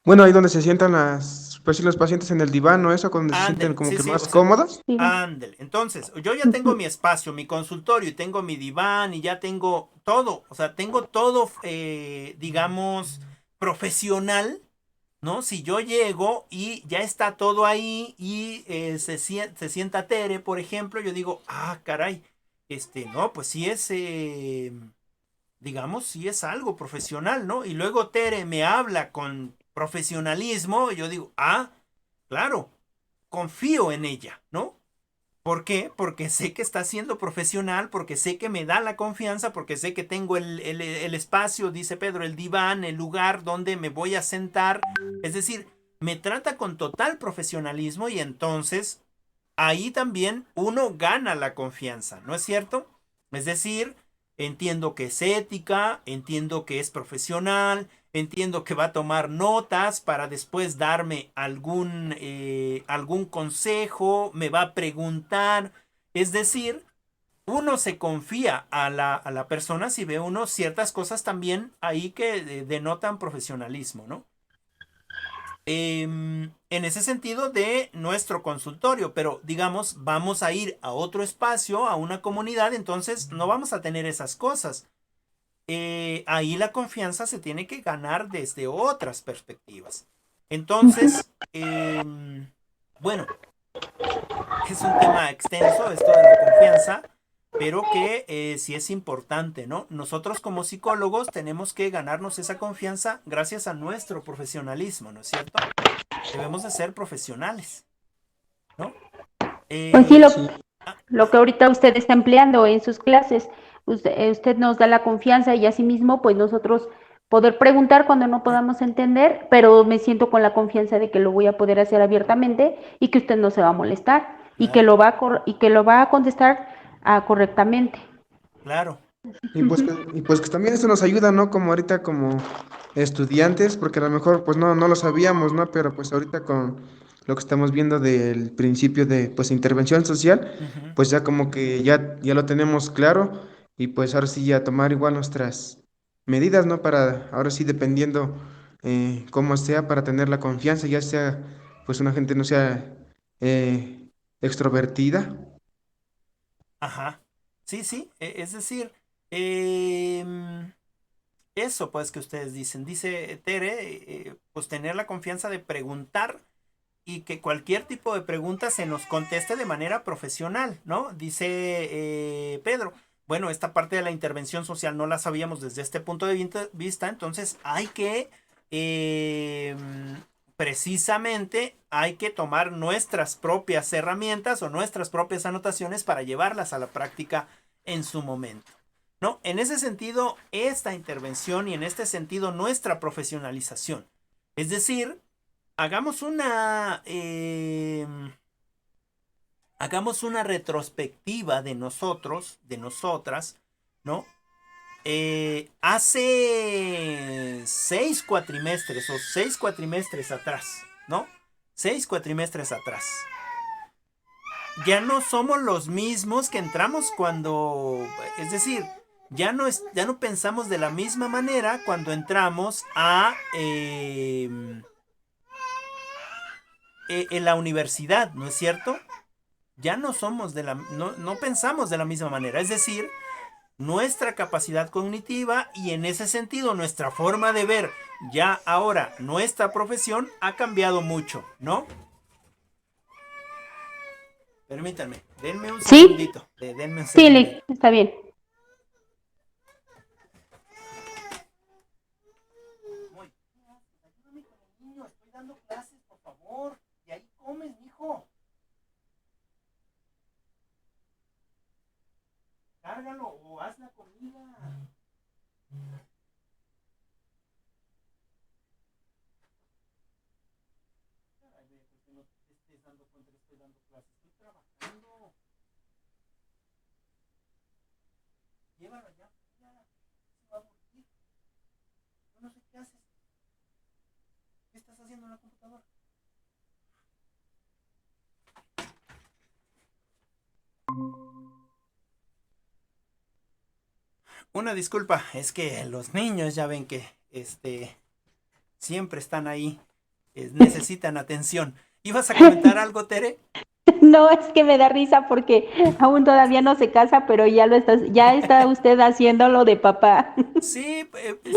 Bueno, ahí donde se sientan pues, sí, los pacientes en el diván, ¿no? Eso, donde se sienten Ándele, como sí, que sí, o más sea, cómodos. sí, ándele. Entonces, yo ya tengo ujú, mi espacio, mi consultorio, y tengo mi diván, y ya tengo todo, o sea, tengo todo, digamos, profesional, ¿no? Si yo llego y ya está todo ahí y se sienta Tere, por ejemplo, yo digo, ah, caray, no, pues sí es, digamos, sí es algo profesional, ¿no? Y luego Tere me habla con profesionalismo y yo digo, ah, claro, confío en ella, ¿no? ¿Por qué? Porque sé que está siendo profesional, porque sé que me da la confianza, porque sé que tengo el espacio, dice Pedro, el diván, el lugar donde me voy a sentar. Es decir, me trata con total profesionalismo y entonces ahí también uno gana la confianza, ¿no es cierto? Es decir, entiendo que es ética, entiendo que es profesional, entiendo que va a tomar notas para después darme algún consejo, me va a preguntar. Es decir, uno se confía a la persona si ve uno ciertas cosas también ahí que denotan profesionalismo, ¿no? En En ese sentido de nuestro consultorio, pero digamos, vamos a ir a otro espacio, a una comunidad, entonces no vamos a tener esas cosas. Ahí la confianza se tiene que ganar desde otras perspectivas. Entonces, bueno, es un tema extenso esto de la confianza, pero que sí es importante, ¿no? Nosotros como psicólogos tenemos que ganarnos esa confianza gracias a nuestro profesionalismo, ¿no es cierto? Debemos de ser profesionales, ¿no? Pues sí, Sí, lo que ahorita usted está empleando en sus clases, usted nos da la confianza y asimismo, pues nosotros poder preguntar cuando no podamos entender, pero me siento con la confianza de que lo voy a poder hacer abiertamente y que usted no se va a molestar y que claro, y que lo va a contestar correctamente. claro, y pues que también esto nos ayuda, ¿no? Como ahorita como estudiantes, porque a lo mejor pues no lo sabíamos, ¿no? Pero pues ahorita con lo que estamos viendo del principio de pues intervención social, ujú, pues ya como que ya lo tenemos claro y pues ahora sí ya tomar igual nuestras medidas, ¿no? Para ahora sí dependiendo cómo sea, para tener la confianza, ya sea pues una gente no sea extrovertida. ajá. Sí, sí, es decir, em, eso pues que ustedes dicen, dice Tere, pues tener la confianza de preguntar y que cualquier tipo de pregunta se nos conteste de manera profesional, ¿no? Dice Pedro, bueno, esta parte de la intervención social no la sabíamos desde este punto de vista, entonces hay que, eh, precisamente, hay que tomar nuestras propias herramientas o nuestras propias anotaciones para llevarlas a la práctica en su momento. ¿No? En ese sentido, esta intervención y en este sentido nuestra profesionalización. Es decir, hagamos hagamos una retrospectiva de nosotros, de nosotras, ¿no? Hace 6 cuatrimestres o 6 cuatrimestres atrás, ¿no? 6 cuatrimestres atrás. Ya no somos los mismos que entramos cuando, es decir, ya no pensamos de la misma manera cuando entramos a en la universidad, ¿no es cierto? Ya no somos no pensamos de la misma manera. Es decir, nuestra capacidad cognitiva y en ese sentido nuestra forma de ver ya ahora nuestra profesión ha cambiado mucho, ¿no? Permítanme, denme un ¿Sí? segundito, denme un Sí, segundito. está bien. Muy, ayúdame con el niño, estoy dando clases, por favor. Y ahí comes, mijo. Cárgalo o haz la comida. Caray, pues que no te estés dando cuenta que estoy dando clases. Estoy trabajando. Llévalo allá, ya. Se va a morir. Yo no sé qué haces. ¿Qué estás haciendo en la computadora? Una disculpa, es que los niños ya ven que siempre están ahí, necesitan atención. ¿Ibas a comentar algo, Tere? No, es que me da risa porque aún todavía no se casa, pero ya está usted haciéndolo de papá. Sí,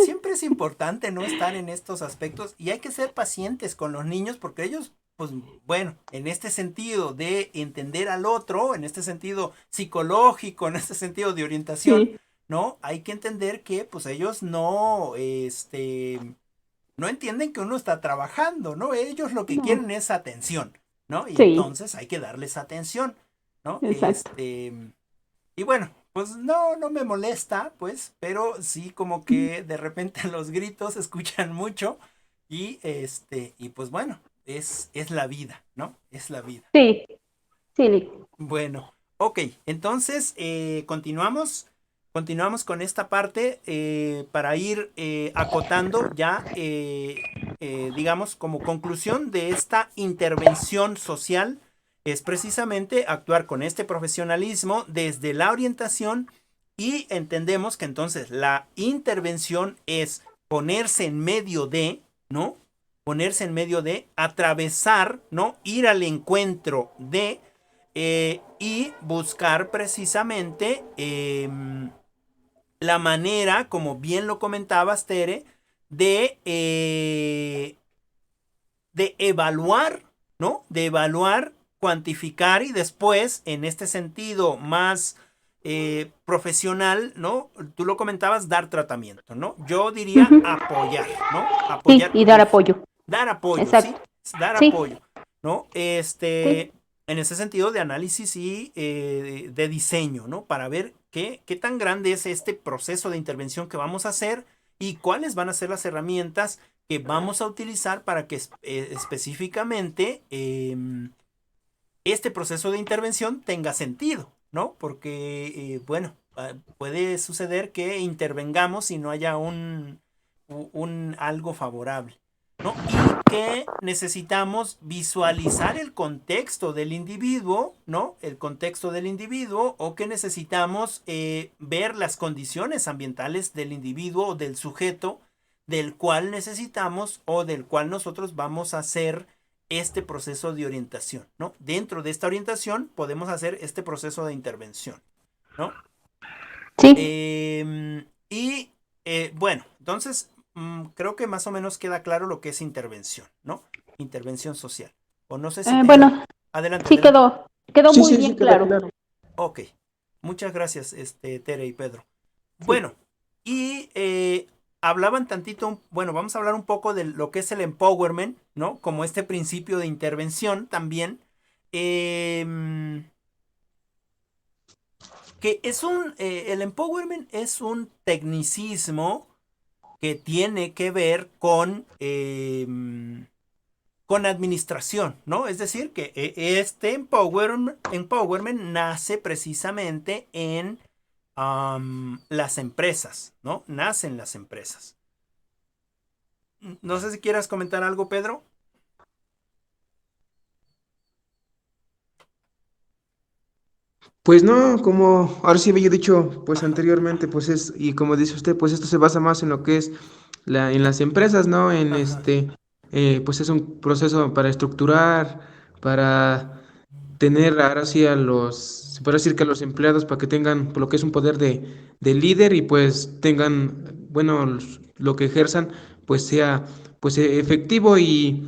siempre es importante no estar en estos aspectos y hay que ser pacientes con los niños porque ellos, pues bueno, en este sentido de entender al otro, en este sentido psicológico, en este sentido de orientación, Sí, ¿no? Hay que entender que pues ellos no, no entienden que uno está trabajando, ¿no? Ellos lo que no, quieren es atención, ¿no? Y sí, entonces hay que darles atención, ¿no? exacto. Y bueno, pues no, no me molesta, pues, pero sí como que de repente los gritos se escuchan mucho y y pues bueno, es la vida, ¿no? Es la vida. Sí, sí, Bueno, ok, entonces continuamos con esta parte para ir acotando ya, digamos, como conclusión de esta intervención social, es precisamente actuar con este profesionalismo desde la orientación y entendemos que entonces la intervención es ponerse en medio de, ¿no? ponerse en medio de, atravesar, ¿no? Ir al encuentro de y buscar precisamente la manera, como bien lo comentabas, Tere, de evaluar, ¿no? De evaluar, cuantificar y después, en este sentido más profesional, ¿no? Tú lo comentabas, dar tratamiento, ¿no? Yo diría Ujú. apoyar, ¿no? Sí, Apoyar, y dar apoyo. dar apoyo, ¿sí? Exacto. Dar Sí, apoyo, ¿no? sí. En ese sentido de análisis y de diseño, ¿no? Para ver qué tan grande es este proceso de intervención que vamos a hacer y cuáles van a ser las herramientas que vamos a utilizar para que específicamente este proceso de intervención tenga sentido, ¿no? Porque, bueno, puede suceder que intervengamos y no haya un algo favorable, ¿no? Y que necesitamos visualizar el contexto del individuo, ¿no? El contexto del individuo, o que necesitamos ver las condiciones ambientales del individuo o del sujeto del cual necesitamos o del cual nosotros vamos a hacer este proceso de orientación, ¿no? Dentro de esta orientación podemos hacer este proceso de intervención, ¿no? Sí. Y bueno, entonces creo que más o menos queda claro lo que es intervención, ¿no? Intervención social. O no sé si Bueno, adelante, sí adelante. quedó Sí, muy sí, bien sí, queda claro. claro. Ok. Muchas gracias, Tere y Pedro. Sí. Bueno, y hablaban tantito, bueno, vamos a hablar un poco de lo que es el empowerment, ¿no? Como este principio de intervención también. Eh, que es el empowerment es un tecnicismo que tiene que ver con administración, ¿no? Es decir, que este empowerment nace precisamente en las empresas, ¿no? Nacen las empresas. No sé si quieras comentar algo, Pedro. Pues no, como ahora sí había dicho pues anteriormente, pues es, y como dice usted, pues esto se basa más en lo que es en las empresas, ¿no? En Ajá. pues es un proceso para estructurar, para tener ahora sí a se puede decir que a los empleados para que tengan lo que es un poder de líder y pues tengan, bueno, lo que ejerzan pues sea pues efectivo y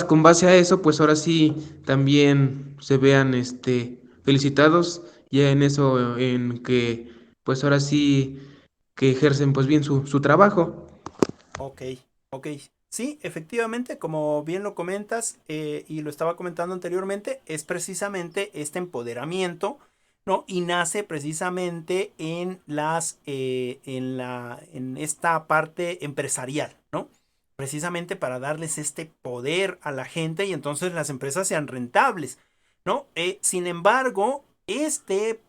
con base a eso pues ahora sí también se vean felicitados ya en eso, en que pues ahora sí que ejercen pues bien su trabajo. Ok, ok. Sí, efectivamente, como bien lo comentas y lo estaba comentando anteriormente, es precisamente este empoderamiento, ¿no? Y nace precisamente en esta parte empresarial, ¿no? Precisamente para darles este poder a la gente y entonces las empresas sean rentables, ¿no? Sin embargo, este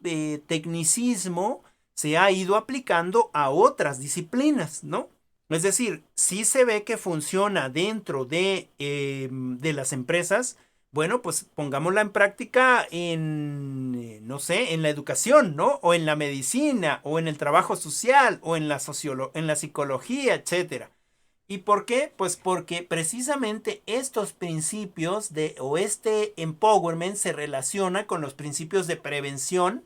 tecnicismo se ha ido aplicando a otras disciplinas, ¿no? Es decir, si se ve que funciona dentro de las empresas, bueno, pues pongámosla en práctica no sé, en la educación, ¿no? O en la medicina, o en el trabajo social, o en en la psicología, etcétera. ¿Y por qué? Pues porque precisamente estos principios o este empowerment se relaciona con los principios de prevención,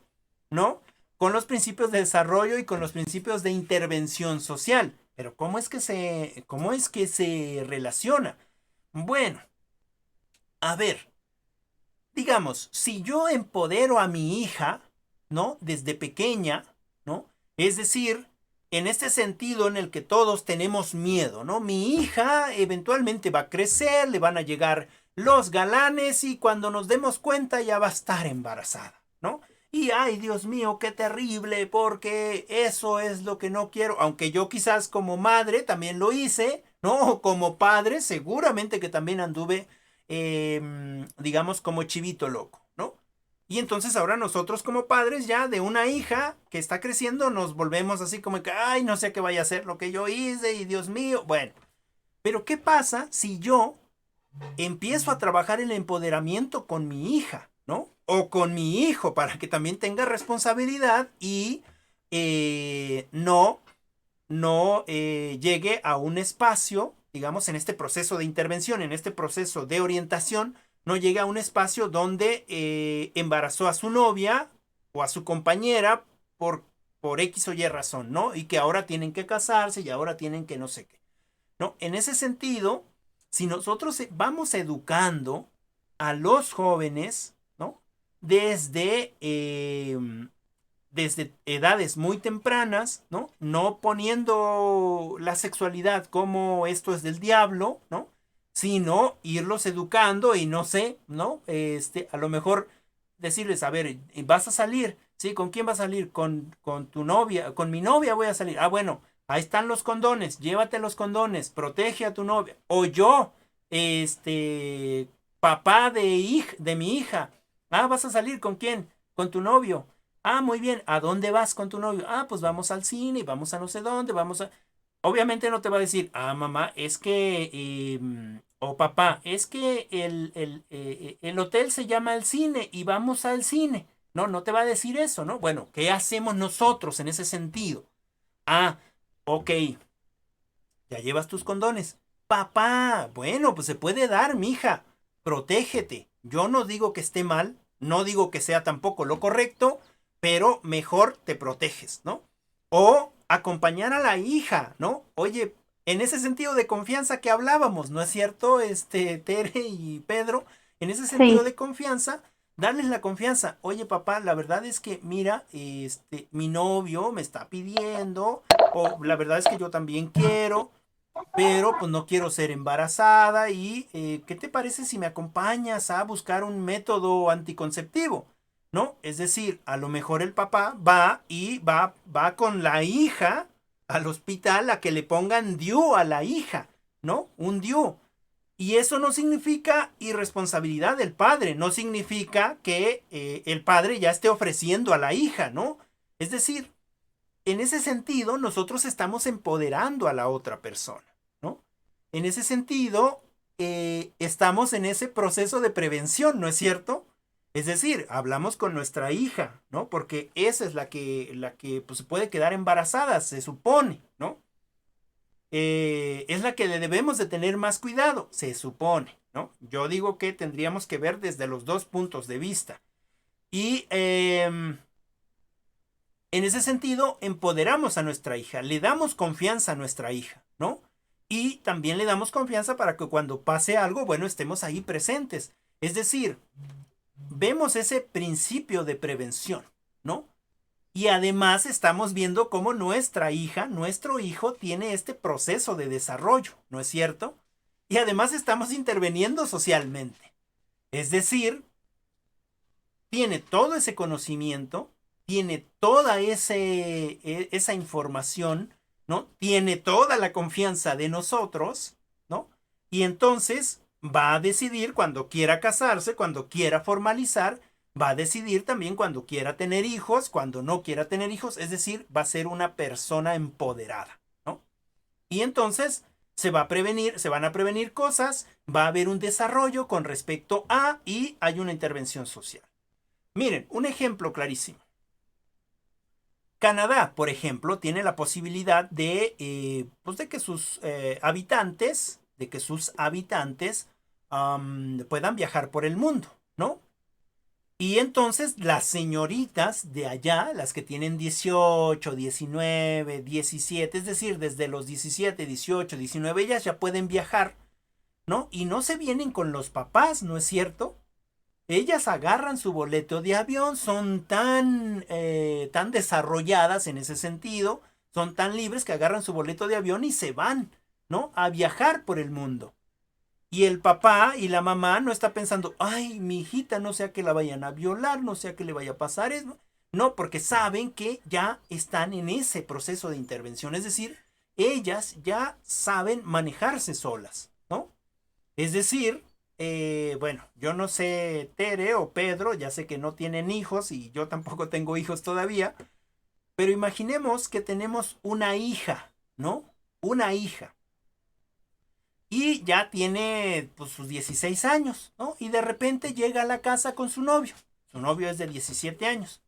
¿no? Con los principios de desarrollo y con los principios de intervención social. Pero cómo es que se relaciona? Bueno, a ver, digamos, si yo empodero a mi hija, ¿no? Desde pequeña, ¿no? Es decir, en este sentido en el que todos tenemos miedo, ¿no? Mi hija eventualmente va a crecer, le van a llegar los galanes y cuando nos demos cuenta ya va a estar embarazada, ¿no? Y ay, Dios mío, qué terrible, porque eso es lo que no quiero, aunque yo quizás como madre también lo hice, ¿no? Como padre seguramente que también anduve digamos, como chivito loco, ¿no? Y entonces ahora nosotros como padres ya de una hija que está creciendo nos volvemos así como que, ay, no sé qué vaya a ser lo que yo hice y Dios mío, bueno. Pero ¿qué pasa si yo empiezo a trabajar el empoderamiento con mi hija, ¿no? O con mi hijo para que también tenga responsabilidad y no llegue a un espacio digamos, en este proceso de intervención, en este proceso de orientación, no llega a un espacio donde embarazó a su novia o a su compañera por X o Y razón, ¿no? Y que ahora tienen que casarse y ahora tienen que no sé qué, ¿no? En ese sentido, si nosotros vamos educando a los jóvenes, ¿no? Desde edades muy tempranas, ¿no? No poniendo la sexualidad como esto es del diablo, ¿no? Sino irlos educando y no sé, ¿no? A lo mejor decirles, a ver, vas a salir, ¿sí? ¿Con quién vas a salir? Con tu novia, con mi novia voy a salir. Ah, bueno, ahí están los condones, llévate los condones, protege a tu novia. O yo, papá de mi hija. Ah, ¿vas a salir con quién? Con tu novio. Ah, muy bien. ¿A dónde vas con tu novio? Ah, pues vamos al cine, vamos a no sé dónde, vamos a... Obviamente no te va a decir, ah, mamá, es que, o papá, es que el hotel se llama el cine y vamos al cine. No, no te va a decir eso, ¿no? Bueno, ¿qué hacemos nosotros en ese sentido? Ah, ok, ya llevas tus condones. Papá, bueno, pues se puede dar, mija. Protégete. Yo no digo que esté mal, no digo que sea tampoco lo correcto, pero mejor te proteges, ¿no? O acompañar a la hija, ¿no? Oye, en ese sentido de confianza que hablábamos, ¿no es cierto? Tere y Pedro, en ese sentido Sí, de confianza, darles la confianza. Oye, papá, la verdad es que, mira, mi novio me está pidiendo, o la verdad es que yo también quiero, pero pues no quiero ser embarazada y ¿qué te parece si me acompañas a buscar un método anticonceptivo? ¿No? Es decir, a lo mejor el papá va con la hija al hospital a que le pongan DIU a la hija, ¿no? Un DIU. Y eso no significa irresponsabilidad del padre, no significa que el padre ya esté ofreciendo a la hija, ¿no? Es decir, en ese sentido, nosotros estamos empoderando a la otra persona, ¿no? En ese sentido, estamos en ese proceso de prevención, ¿no es cierto? Es decir, hablamos con nuestra hija, ¿no? Porque esa es la que pues, se puede quedar embarazada, se supone, ¿no? Es la que le debemos de tener más cuidado, se supone, ¿no? Yo digo que tendríamos que ver desde los dos puntos de vista. Y en ese sentido, empoderamos a nuestra hija, le damos confianza a nuestra hija, ¿no? Y también le damos confianza para que cuando pase algo, bueno, estemos ahí presentes. Es decir, vemos ese principio de prevención, ¿no? Y además estamos viendo cómo nuestra hija, nuestro hijo, tiene este proceso de desarrollo, ¿no es cierto? Y además estamos interviniendo socialmente. Es decir, tiene todo ese conocimiento, tiene toda esa información, ¿no? Tiene toda la confianza de nosotros, ¿no? Y entonces va a decidir cuando quiera casarse, cuando quiera formalizar, va a decidir también cuando quiera tener hijos, cuando no quiera tener hijos, es decir, va a ser una persona empoderada, ¿no? Y entonces se van a prevenir cosas, va a haber un desarrollo con respecto a y hay una intervención social. Miren, un ejemplo clarísimo. Canadá, por ejemplo, tiene la posibilidad pues de que sus habitantes puedan viajar por el mundo, ¿no? Y entonces las señoritas de allá, las que tienen 18, 19, 17, es decir, desde los 17, 18, 19, ellas ya pueden viajar, ¿no? Y no se vienen con los papás, ¿no es cierto? Ellas agarran su boleto de avión, son tan desarrolladas en ese sentido, son tan libres que agarran su boleto de avión y se van, ¿no? A viajar por el mundo. Y el papá y la mamá no está pensando, ay, mi hijita, no sea que la vayan a violar, no sea que le vaya a pasar eso. No, porque saben que ya están en ese proceso de intervención. Es decir, ellas ya saben manejarse solas, ¿no? Es decir, bueno, yo no sé, Tere o Pedro, ya sé que no tienen hijos y yo tampoco tengo hijos todavía, pero imaginemos que tenemos una hija, ¿no? Una hija. Y ya tiene pues, sus 16 años, ¿no? Y de repente llega a la casa con su novio. Su novio es de 17 años,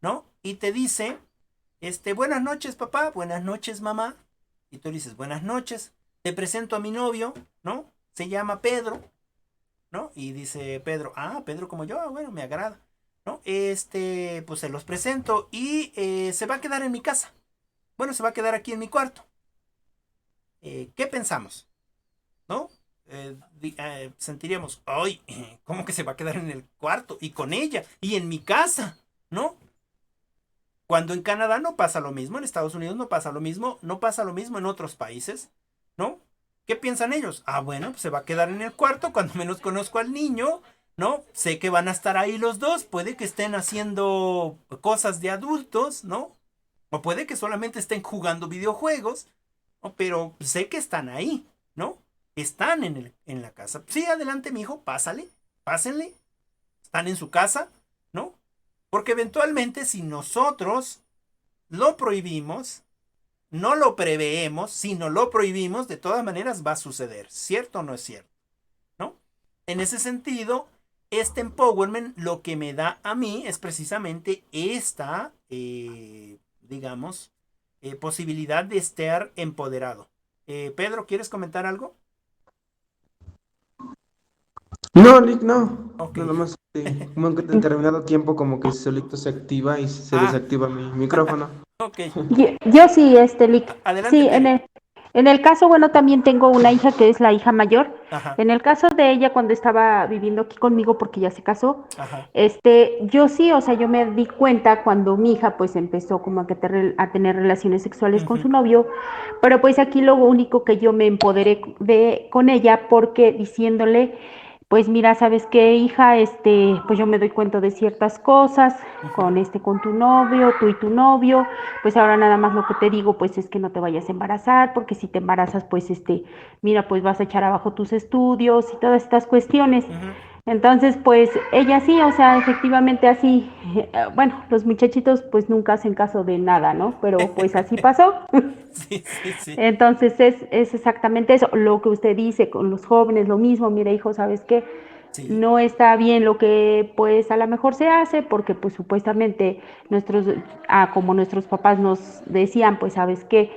¿no? Y te dice, buenas noches, papá, buenas noches, mamá. Y tú le dices, buenas noches. te presento a mi novio, ¿no? Se llama Pedro, ¿no? Y dice Pedro, Pedro como yo, bueno, me agrada, ¿no? Pues se los presento y se va a quedar en mi casa. Bueno, se va a quedar aquí en mi cuarto. ¿Qué pensamos? ¿No? Sentiríamos, ay, ¿cómo que se va a quedar en el cuarto? Y con ella, y en mi casa, ¿no? Cuando en Canadá no pasa lo mismo, en Estados Unidos no pasa lo mismo, no pasa lo mismo en otros países, ¿no? ¿Qué piensan ellos? Bueno, pues se va a quedar en el cuarto, cuando menos conozco al niño, ¿no? Sé que van a estar ahí los dos, puede que estén haciendo cosas de adultos, ¿no? O puede que solamente estén jugando videojuegos, ¿no? Pero sé que están ahí, ¿no? Están en la casa. Sí, adelante, mi hijo, pásale, pásenle. Están en su casa, ¿no? Porque eventualmente si nosotros lo prohibimos, no lo preveemos, sino lo prohibimos, de todas maneras va a suceder. ¿Cierto o no es cierto? ¿No? En ese sentido, este empowerment lo que me da a mí es precisamente esta, digamos, posibilidad de estar empoderado. Pedro, ¿quieres comentar algo? No, Lick, no. Ok. Nada más como que en determinado tiempo como que solito se activa y se Ah, desactiva mi micrófono. ok. Yo sí, Lick. Adelante, Sí, Tere. en el caso, bueno, también tengo una hija que es la hija mayor. Ajá, En el caso de ella, cuando estaba viviendo aquí conmigo, porque ya se casó, ajá, yo sí, o sea, yo me di cuenta cuando mi hija pues empezó como a tener relaciones sexuales con ujú, su novio, pero pues aquí lo único que yo me empoderé con ella porque diciéndole, pues mira, ¿sabes qué, hija? Pues yo me doy cuenta de ciertas cosas ujú, con tu novio, tú y tu novio, pues ahora nada más lo que te digo, pues es que no te vayas a embarazar, porque si te embarazas, pues mira, pues vas a echar abajo tus estudios y todas estas cuestiones. ujú. Entonces, pues ella sí, o sea, efectivamente así, bueno, los muchachitos pues nunca hacen caso de nada, ¿no? Pero pues así pasó. Sí, sí, sí. Entonces es exactamente eso, lo que usted dice con los jóvenes, lo mismo, mira hijo, ¿sabes qué? Sí. No está bien lo que pues a lo mejor se hace porque pues supuestamente como nuestros papás nos decían, pues sabes qué,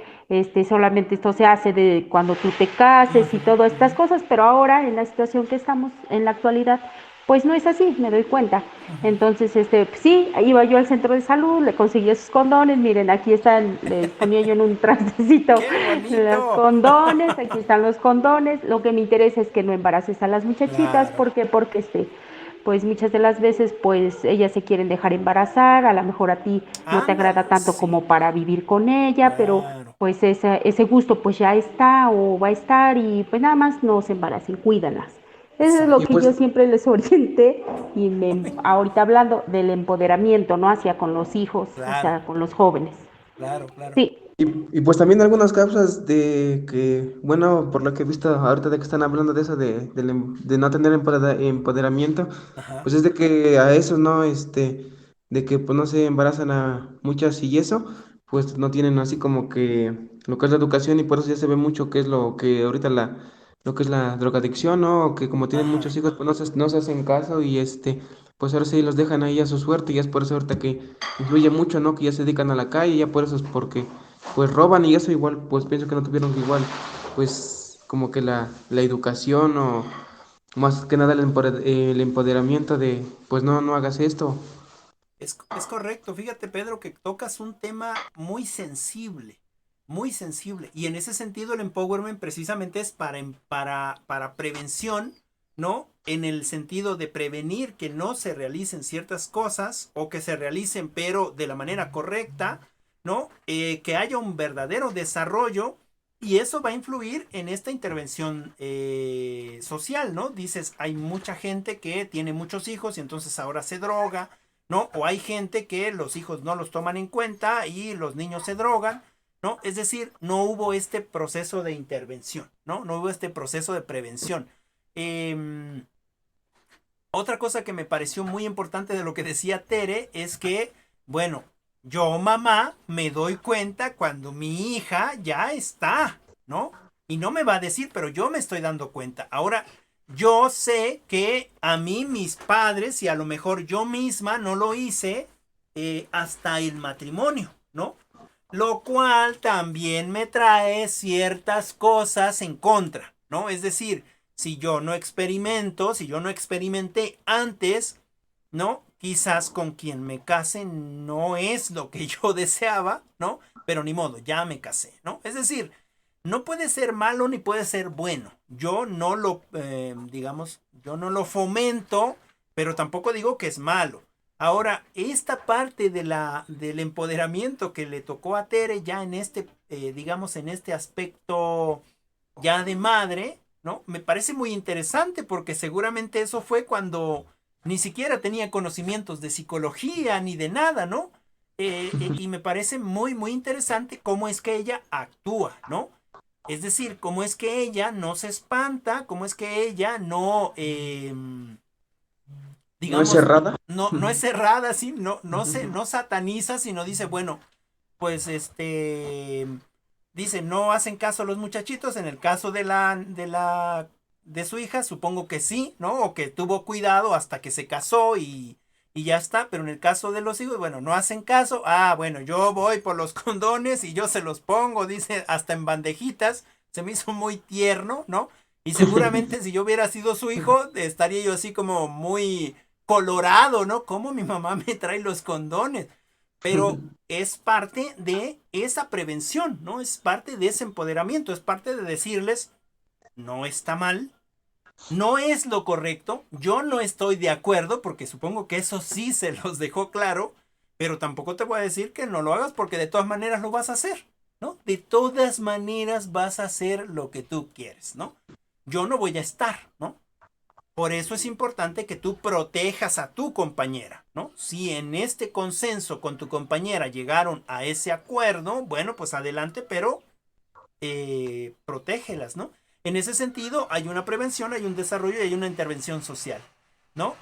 solamente esto se hace de cuando tú te cases y Ujú, todas estas ujú, cosas, pero ahora en la situación que estamos en la actualidad, pues no es así, me doy cuenta. ujú. Entonces, sí, iba yo al centro de salud, le conseguía sus condones, miren, aquí están, les ponía yo en un trastecito ¡Qué los bonito! condones, aquí están los condones, lo que me interesa es que no embaraces a las muchachitas, Claro, ¿por qué? Porque pues muchas de las veces pues ellas se quieren dejar embarazar, a lo mejor a ti no te agrada ándale, tanto como sí, para vivir con ella, pero claro. pues ese gusto pues ya está o va a estar y pues nada más no se embaracen, cuídanlas. Eso es lo Y Exacto. que yo pues, siempre les orienté y ahorita hablando del empoderamiento, ¿no? Hacia con los hijos, o Claro, sea, con los jóvenes. claro, claro. Sí, y pues también algunas causas de que, bueno, por lo que he visto ahorita de que están hablando de eso, de no tener empoderamiento, Ajá. pues es de que a eso, ¿no? De que pues no se embarazan a muchas y eso, pues no tienen así como que lo que es la educación y por eso ya se ve mucho que es lo que ahorita lo que es la drogadicción, ¿no? O que como tienen muchos Ajá. hijos, pues no se hacen caso y pues ahora sí los dejan ahí a su suerte y ya es por eso ahorita que influye mucho, ¿no? Que ya se dedican a la calle, ya por eso es porque pues roban y eso igual, pues pienso que no tuvieron que igual, pues como que la educación o más que nada el empoderamiento de, pues no hagas esto. Es correcto. Fíjate, Pedro, que tocas un tema muy sensible. Muy sensible. Y en ese sentido, el empowerment precisamente es para prevención, ¿no? En el sentido de prevenir que no se realicen ciertas cosas o que se realicen, pero de la manera correcta, ¿no? Que haya un verdadero desarrollo. Y eso va a influir en esta intervención social, ¿no? Dices, hay mucha gente que tiene muchos hijos y entonces ahora se droga, ¿no? O hay gente que los hijos no los toman en cuenta y los niños se drogan, ¿no? Es decir, no hubo este proceso de intervención, ¿no? No hubo este proceso de prevención. Eh, Otra cosa que me pareció muy importante de lo que decía Tere es que, bueno, yo mamá me doy cuenta cuando mi hija ya está, ¿no? Y no me va a decir, pero yo me estoy dando cuenta. Ahora, yo sé que a mí mis padres y a lo mejor yo misma no lo hice hasta el matrimonio, ¿no? Lo cual también me trae ciertas cosas en contra, ¿no? Es decir, si yo no experimento, si yo no experimenté antes, ¿no? Quizás con quien me case no es lo que yo deseaba, ¿no? Pero ni modo, ya me casé, ¿no? Es decir, no puede ser malo ni puede ser bueno. Yo no lo, digamos, yo no lo fomento, pero tampoco digo que es malo. Ahora, esta parte del empoderamiento que le tocó a Tere ya en este, digamos, en este aspecto ya de madre, ¿no? Me parece muy interesante porque seguramente eso fue cuando ni siquiera tenía conocimientos de psicología ni de nada, ¿no? Y me parece muy, muy interesante cómo es que ella actúa, ¿no? Es decir, cómo es que ella no se espanta, cómo es que ella no, ¿No es digamos, cerrada? no es cerrada, ¿sí? No sataniza, sino dice, bueno, pues dice, no hacen caso a los muchachitos. En el caso de su hija, supongo que sí, ¿no? O que tuvo cuidado hasta que se casó y ya está. Pero en el caso de los hijos, bueno, no hacen caso. Ah, bueno, yo voy por los condones y yo se los pongo, dice, hasta en bandejitas. Se me hizo muy tierno, ¿no? Y seguramente si yo hubiera sido su hijo, estaría yo así como muy colorado, ¿no? ¿Cómo mi mamá me trae los condones? Pero es parte de esa prevención, ¿no? Es parte de ese empoderamiento, es parte de decirles, no está mal, no es lo correcto, yo no estoy de acuerdo, porque supongo que eso sí se los dejó claro, pero tampoco te voy a decir que no lo hagas porque de todas maneras lo vas a hacer, ¿no? De todas maneras vas a hacer lo que tú quieres, ¿no? Yo no voy a estar, ¿no? Por eso es importante que tú protejas a tu compañera, ¿no? Si en este consenso con tu compañera llegaron a ese acuerdo, bueno, pues adelante, pero protégelas, ¿no? En ese sentido, hay una prevención, hay un desarrollo y hay una intervención social, ¿no?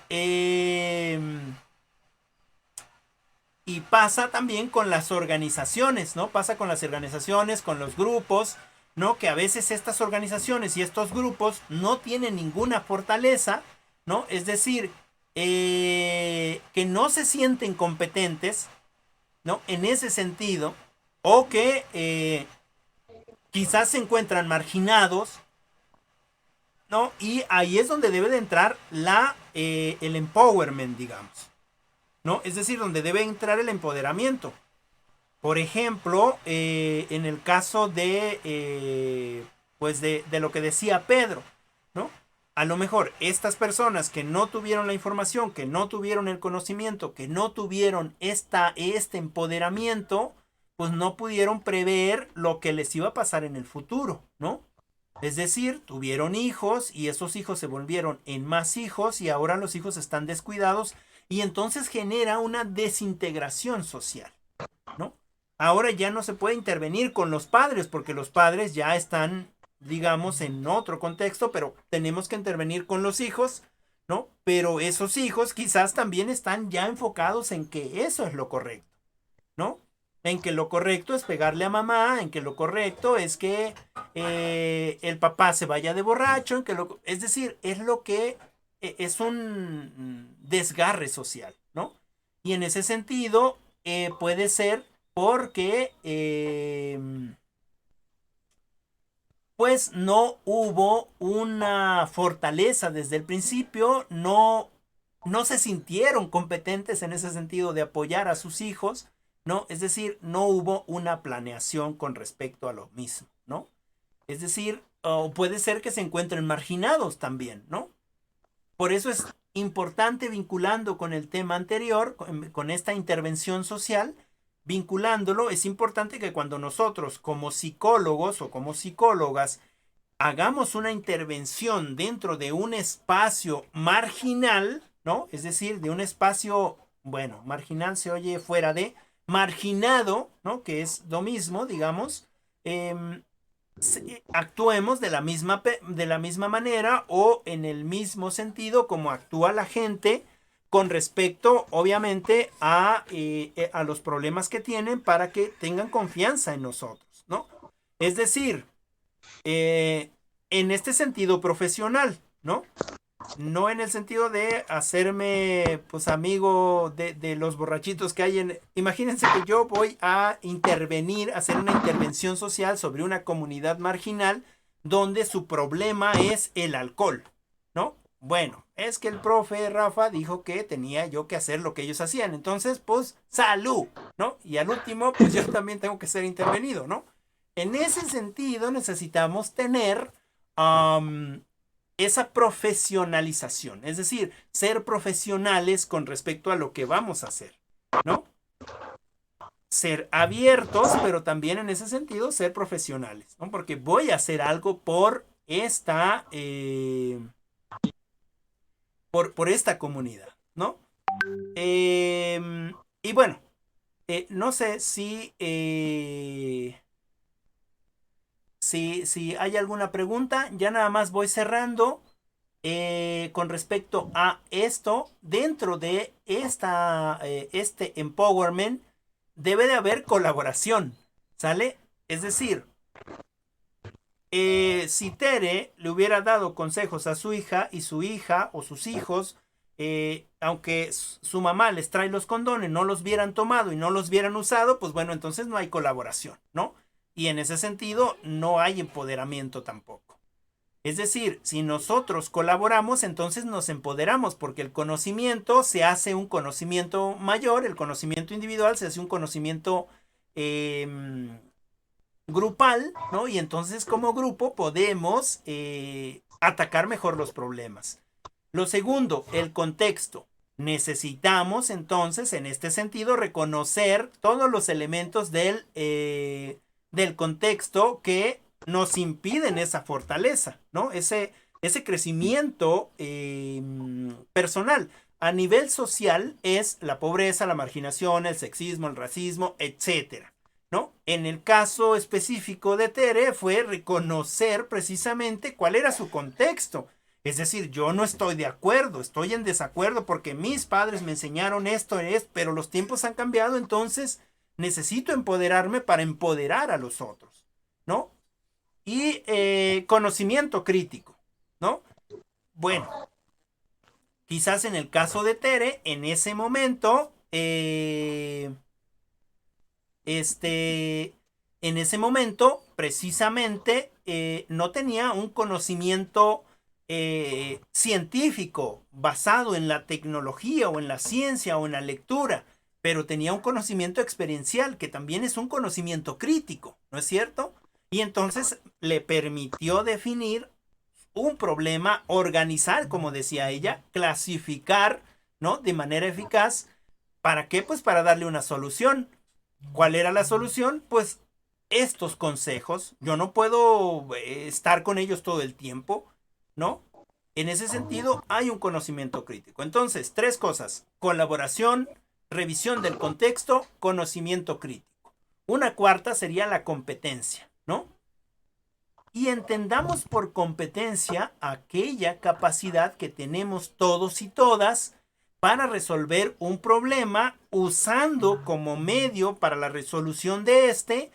Y pasa también con las organizaciones, ¿no? Pasa con las organizaciones, con los grupos, ¿no? Que a veces estas organizaciones y estos grupos no tienen ninguna fortaleza, ¿no? Es decir, que no se sienten competentes, ¿no? En ese sentido, o que quizás se encuentran marginados, ¿no? Y ahí es donde debe de entrar el empowerment, digamos, ¿no? Es decir, donde debe entrar el empoderamiento. Por ejemplo, en el caso pues de lo que decía Pedro, ¿no? A lo mejor estas personas que no tuvieron la información, que no tuvieron el conocimiento, que no tuvieron este empoderamiento, pues no pudieron prever lo que les iba a pasar en el futuro, ¿no? Es decir, tuvieron hijos y esos hijos se volvieron en más hijos y ahora los hijos están descuidados y entonces genera una desintegración social, ¿no? Ahora ya no se puede intervenir con los padres porque los padres ya están, digamos, en otro contexto, pero tenemos que intervenir con los hijos, ¿no? Pero esos hijos quizás también están ya enfocados en que eso es lo correcto, ¿no? En que lo correcto es pegarle a mamá, en que lo correcto es que el papá se vaya de borracho, es decir, es lo que es un desgarre social, ¿no? Y en ese sentido puede ser porque pues no hubo una fortaleza desde el principio, no se sintieron competentes en ese sentido de apoyar a sus hijos, ¿no? Es decir, no hubo una planeación con respecto a lo mismo, ¿no? Es decir, o puede ser que se encuentren marginados también, ¿no? Por eso es importante vinculando con el tema anterior, con esta intervención social, vinculándolo, es importante que cuando nosotros como psicólogos o como psicólogas hagamos una intervención dentro de un espacio marginal, ¿no? Es decir, de un espacio, bueno, marginal se oye fuera de, marginado, ¿no? Que es lo mismo, digamos, actuemos de la misma manera o en el mismo sentido como actúa la gente con respecto, obviamente, a los problemas que tienen para que tengan confianza en nosotros, ¿no? Es decir, en este sentido profesional, ¿no? No en el sentido de hacerme pues amigo de los borrachitos que hay en... Imagínense que yo voy a intervenir, a hacer una intervención social sobre una comunidad marginal donde su problema es el alcohol, ¿no? Bueno, es que el profe Rafa dijo que tenía yo que hacer lo que ellos hacían. Entonces, pues, salud, ¿no? Y al último, pues yo también tengo que ser intervenido, ¿no? En ese sentido, necesitamos tener esa profesionalización, es decir, ser profesionales con respecto a lo que vamos a hacer, ¿no? Ser abiertos, pero también en ese sentido ser profesionales, ¿no? Porque voy a hacer algo por esta comunidad, ¿no? Y bueno, no sé si hay alguna pregunta, ya nada más voy cerrando. Con respecto a esto, dentro de este empowerment, debe de haber colaboración, ¿sale? Es decir, si Tere le hubiera dado consejos a su hija y su hija o sus hijos, aunque su mamá les trae los condones, no los hubieran tomado y no los hubieran usado, pues bueno, entonces no hay colaboración, ¿no? Y en ese sentido no hay empoderamiento tampoco. Es decir, si nosotros colaboramos, entonces nos empoderamos, porque el conocimiento se hace un conocimiento mayor, el conocimiento individual se hace un conocimiento grupal, ¿no? Y entonces como grupo podemos atacar mejor los problemas. Lo segundo, el contexto. Necesitamos entonces, en este sentido, reconocer todos los elementos del contexto que nos impiden esa fortaleza, ¿no? Ese crecimiento personal. A nivel social es la pobreza, la marginación, el sexismo, el racismo, etcétera, ¿no? En el caso específico de Tere fue reconocer precisamente cuál era su contexto. Es decir, yo no estoy de acuerdo, estoy en desacuerdo porque mis padres me enseñaron esto, pero los tiempos han cambiado, entonces necesito empoderarme para empoderar a los otros, ¿no? Y conocimiento crítico, ¿no? Bueno, quizás en el caso de Tere, en ese momento, en ese momento, precisamente, no tenía un conocimiento científico basado en la tecnología o en la ciencia o en la lectura, pero tenía un conocimiento experiencial que también es un conocimiento crítico, ¿no es cierto? Y entonces le permitió definir un problema, organizar, como decía ella, clasificar, ¿no? De manera eficaz. ¿Para qué? Pues para darle una solución. ¿Cuál era la solución? Pues estos consejos. Yo no puedo estar con ellos todo el tiempo, ¿no? En ese sentido, hay un conocimiento crítico. Entonces, tres cosas: colaboración, revisión del contexto, conocimiento crítico. Una cuarta sería la competencia, ¿no? Y entendamos por competencia aquella capacidad que tenemos todos y todas para resolver un problema usando como medio para la resolución de este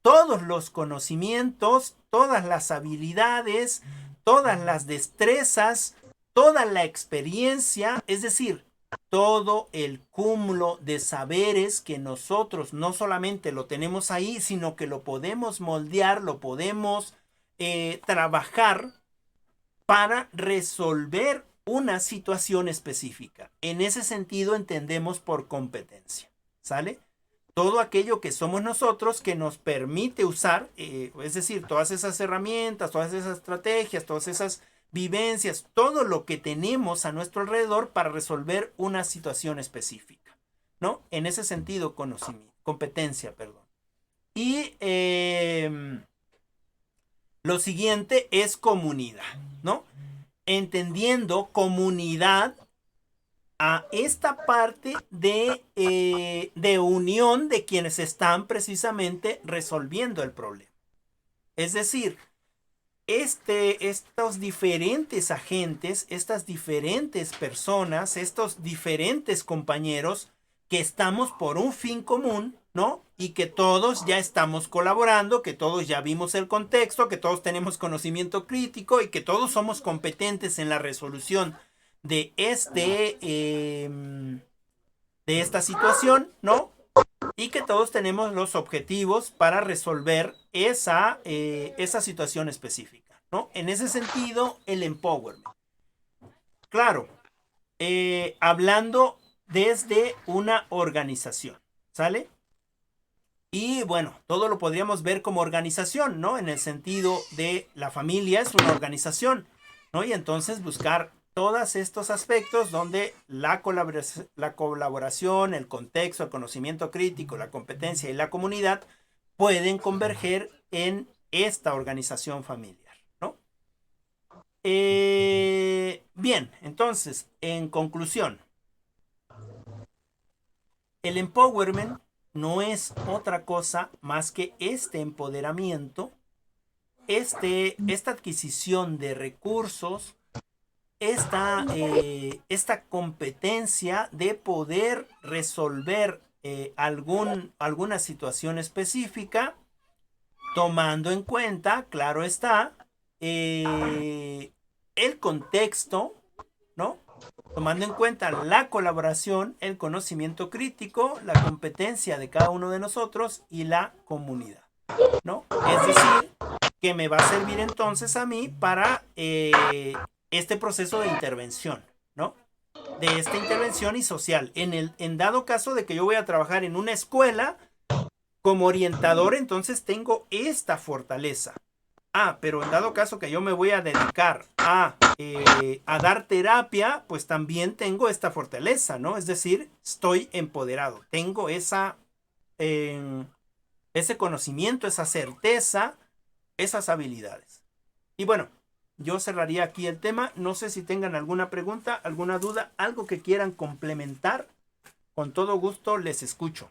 todos los conocimientos, todas las habilidades, todas las destrezas, toda la experiencia, es decir, todo el cúmulo de saberes que nosotros no solamente lo tenemos ahí, sino que lo podemos moldear, lo podemos trabajar para resolver una situación específica. En ese sentido entendemos por competencia, ¿sale? Todo aquello que somos nosotros que nos permite usar, es decir, todas esas herramientas, todas esas estrategias, todas esas vivencias, todo lo que tenemos a nuestro alrededor para resolver una situación específica, ¿no? En ese sentido, conocimiento, competencia, perdón. Y lo siguiente es comunidad, ¿no? Entendiendo comunidad a esta parte de unión de quienes están precisamente resolviendo el problema. Es decir, estos diferentes agentes, estas diferentes personas, estos diferentes compañeros que estamos por un fin común, ¿no? Y que todos ya estamos colaborando, que todos ya vimos el contexto, que todos tenemos conocimiento crítico y que todos somos competentes en la resolución de de esta situación, ¿no? Y que todos tenemos los objetivos para resolver esa situación específica, ¿no? En ese sentido, el empowerment. Claro, hablando desde una organización, ¿sale? Y bueno, todo lo podríamos ver como organización, ¿no? En el sentido de la familia es una organización, ¿no? Y entonces buscar todos estos aspectos donde la colaboración, el contexto, el conocimiento crítico, la competencia y la comunidad pueden converger en esta organización familiar, ¿no? Bien, entonces, en conclusión, el empowerment no es otra cosa más que este empoderamiento, esta adquisición de recursos, esta competencia de poder resolver alguna situación específica, tomando en cuenta, claro está, el contexto, ¿no? Tomando en cuenta la colaboración, el conocimiento crítico, la competencia de cada uno de nosotros y la comunidad, ¿no? Es decir, que me va a servir entonces a mí para este proceso de intervención, ¿no? De esta intervención y social. En dado caso de que yo voy a trabajar en una escuela como orientador, entonces tengo esta fortaleza. Pero en dado caso que yo me voy a dedicar a dar terapia, pues también tengo esta fortaleza, ¿no? Es decir, estoy empoderado, tengo ese conocimiento, esa certeza, esas habilidades. Y bueno, yo cerraría aquí el tema. No sé si tengan alguna pregunta, alguna duda, algo que quieran complementar. Con todo gusto les escucho.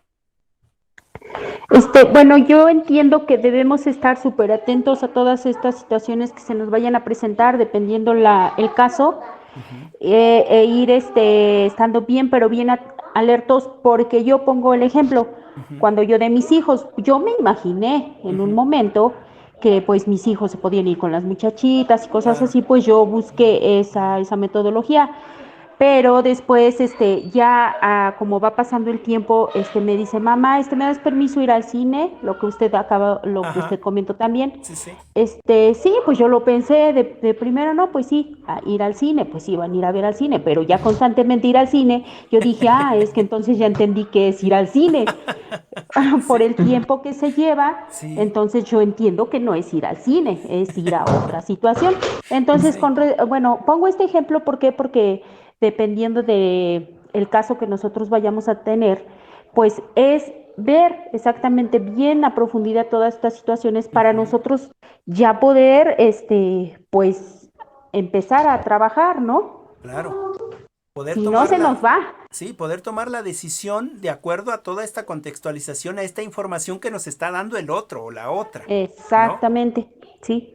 Bueno, yo entiendo que debemos estar súper atentos a todas estas situaciones que se nos vayan a presentar, dependiendo el caso, ir estando bien, pero bien alertos, porque yo pongo el ejemplo, cuando yo de mis hijos, yo me imaginé en un momento que pues mis hijos se podían ir con las muchachitas y cosas Claro. así, pues yo busqué esa metodología. Pero después, como va pasando el tiempo, me dice, mamá, ¿me das permiso ir al cine? Lo que lo que Ajá. usted comentó también. Sí, sí. Sí, pues yo lo pensé de primero, no, pues sí, a ir al cine, pues sí, van a ir a ver al cine, pero ya constantemente ir al cine, yo dije, es que entonces ya entendí que es ir al cine. Por Sí. el tiempo que se lleva, Sí. entonces yo entiendo que no es ir al cine, es ir a otra situación. Entonces, Sí. bueno, pongo este ejemplo, ¿por qué? Porque dependiendo de el caso que nosotros vayamos a tener, pues es ver exactamente bien a profundidad todas estas situaciones para nosotros ya poder, pues, empezar a trabajar, ¿no? Claro. Poder Si no, tomar se nos va. sí, poder tomar la decisión de acuerdo a toda esta contextualización, a esta información que nos está dando el otro o la otra, ¿no? Exactamente, sí,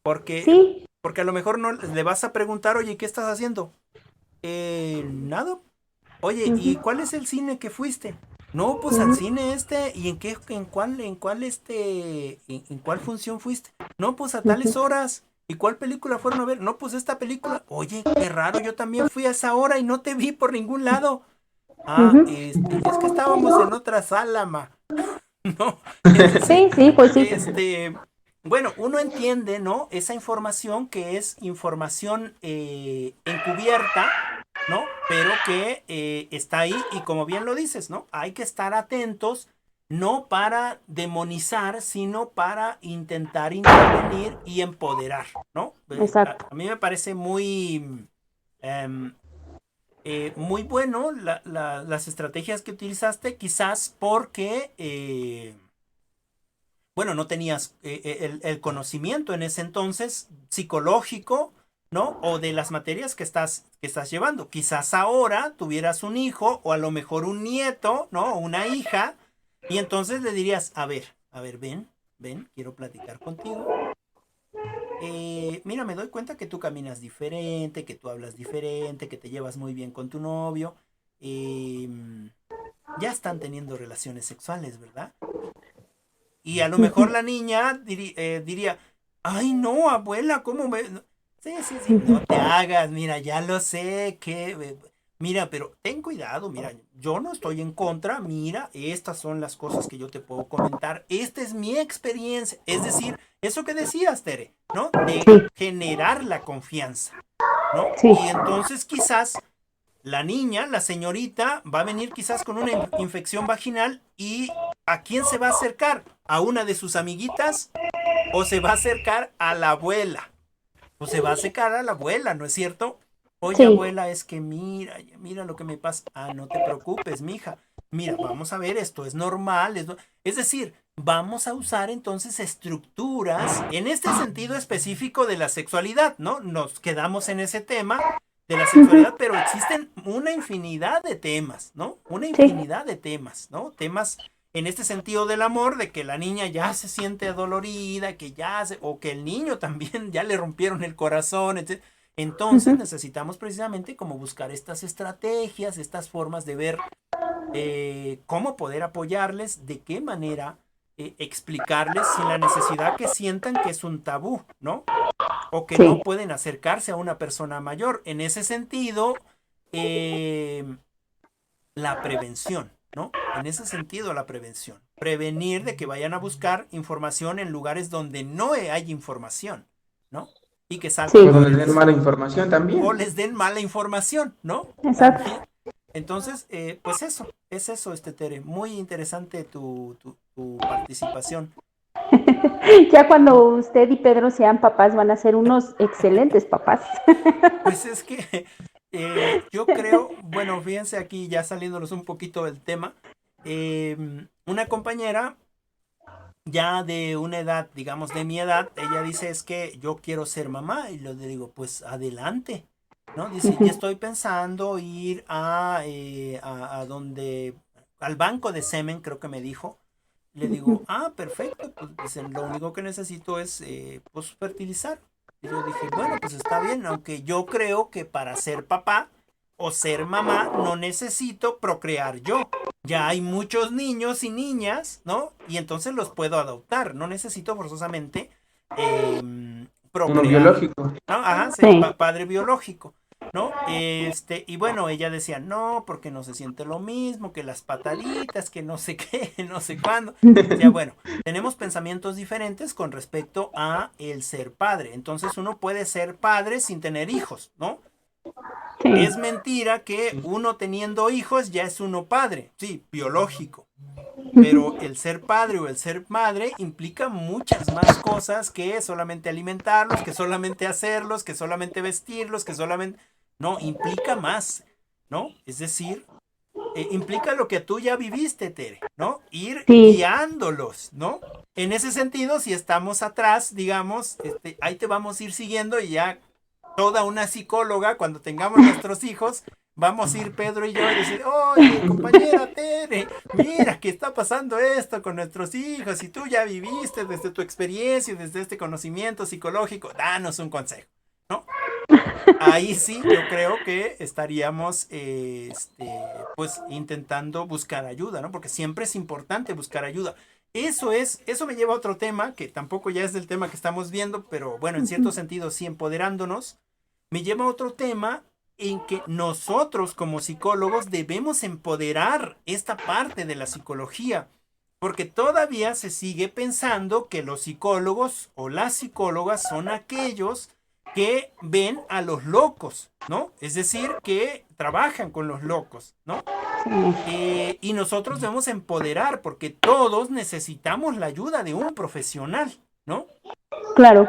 Porque, sí. porque a lo mejor no le vas a preguntar, oye, ¿qué estás haciendo? Nada. Oye, ¿y Ujú, cuál es el cine que fuiste? No, pues al ujú, cine ¿y en cuál función fuiste? No, pues a tales ujú. horas. ¿Y cuál película fueron a ver? No, pues esta película. Oye, qué raro, yo también fui a esa hora y no te vi por ningún lado. Ujú. Es que estábamos en otra sala, ma. ¿No? Es decir, Sí, sí, pues sí. bueno, uno entiende, ¿no? Esa información que es información encubierta, ¿no? Pero que está ahí y como bien lo dices, ¿no? Hay que estar atentos, no para demonizar, sino para intentar intervenir y empoderar, ¿no? Exacto. A mí me parece em, muy bueno las estrategias que utilizaste, quizás porque bueno, no tenías el conocimiento en ese entonces psicológico, ¿no? O de las materias que estás llevando. Quizás ahora tuvieras un hijo o a lo mejor un nieto, ¿no? O una hija, y entonces le dirías, a ver, ven, quiero platicar contigo. Mira, me doy cuenta que tú caminas diferente, que tú hablas diferente, que te llevas muy bien con tu novio. Eh, ya están teniendo relaciones sexuales, ¿verdad? Y a lo mejor la niña diría, ay no, abuela, ¿cómo me...? Sí, sí, sí, no te hagas, mira, ya lo sé, mira, pero ten cuidado, mira, yo no estoy en contra, mira, estas son las cosas que yo te puedo comentar, esta es mi experiencia, es decir, eso que decías, Tere, ¿no? De Sí, generar la confianza, ¿no? sí, Y entonces quizás la niña, la señorita, va a venir quizás con una infección vaginal y ¿a quién se va a acercar? ¿A una de sus amiguitas o se va a acercar a la abuela? O se va a acercar a la abuela, ¿no es cierto? Oye, sí. abuela, es que mira lo que me pasa. Ah, no te preocupes, mija. Mira, vamos a ver, esto es normal. Es decir, vamos a usar entonces estructuras en este sentido específico de la sexualidad, ¿no? Nos quedamos en ese tema de la Ujú, sexualidad, pero existen una infinidad de temas, ¿no? Una sí, infinidad de temas, ¿no? Temas en este sentido del amor, de que la niña ya se siente adolorida, o que el niño también ya le rompieron el corazón, etc. Entonces ujú, necesitamos precisamente como buscar estas estrategias, estas formas de ver cómo poder apoyarles, de qué manera explicarles sin la necesidad que sientan que es un tabú, ¿no? O que no sí, pueden acercarse a una persona mayor. En ese sentido, eh, la prevención, ¿no? En ese sentido, la prevención. Prevenir de que vayan a buscar información en lugares donde no hay información, ¿no? Y que salgan O sí, donde den mala confusos. información O también. les den mala información, ¿no? exacto. También. Entonces, pues eso, es eso, Tere. Muy interesante tu participación. Ya cuando usted y Pedro sean papás, van a ser unos excelentes papás. Pues es que yo creo, bueno, fíjense aquí ya saliéndonos un poquito del tema, una compañera ya de una edad, digamos de mi edad, ella dice es que yo quiero ser mamá y le digo pues adelante, ¿no? Dice, ya estoy pensando ir a donde, al banco de semen, creo que me dijo. Le digo, ah, perfecto, pues dicen, lo único que necesito es pues fertilizar. Y yo dije, bueno, pues está bien, aunque yo creo que para ser papá o ser mamá no necesito procrear yo. Ya hay muchos niños y niñas, ¿no? Y entonces los puedo adoptar. No necesito forzosamente Uno procrear, biológico. ¿no? Ajá, sí, Sí, padre biológico. ¿No? Y bueno, ella decía, no, porque no se siente lo mismo, que las pataditas, que no sé qué, no sé cuándo. Decía, bueno, tenemos pensamientos diferentes con respecto a el ser padre. Entonces uno puede ser padre sin tener hijos, ¿no? sí, Es mentira que uno teniendo hijos ya es uno padre, sí, biológico. Pero el ser padre o el ser madre implica muchas más cosas que solamente alimentarlos, que solamente hacerlos, que solamente vestirlos, que solamente... No, implica más, ¿no? Es decir, implica lo que tú ya viviste, Tere, ¿no? Ir sí, guiándolos, ¿no? En ese sentido, si estamos atrás, digamos, ahí te vamos a ir siguiendo y ya toda una psicóloga, cuando tengamos nuestros hijos, vamos a ir Pedro y yo y decir, oye, compañera Tere, mira que está pasando esto con nuestros hijos y tú ya viviste desde tu experiencia y desde este conocimiento psicológico, danos un consejo, ¿no? Ahí sí, yo creo que estaríamos, pues, intentando buscar ayuda, ¿no? Porque siempre es importante buscar ayuda. Eso me lleva a otro tema, que tampoco ya es del tema que estamos viendo, pero bueno, en cierto sentido sí empoderándonos, me lleva a otro tema en que nosotros como psicólogos debemos empoderar esta parte de la psicología, porque todavía se sigue pensando que los psicólogos o las psicólogas son aquellos que ven a los locos, ¿no? Es decir, que trabajan con los locos, ¿no? sí, Y nosotros debemos empoderar porque todos necesitamos la ayuda de un profesional, ¿no? claro.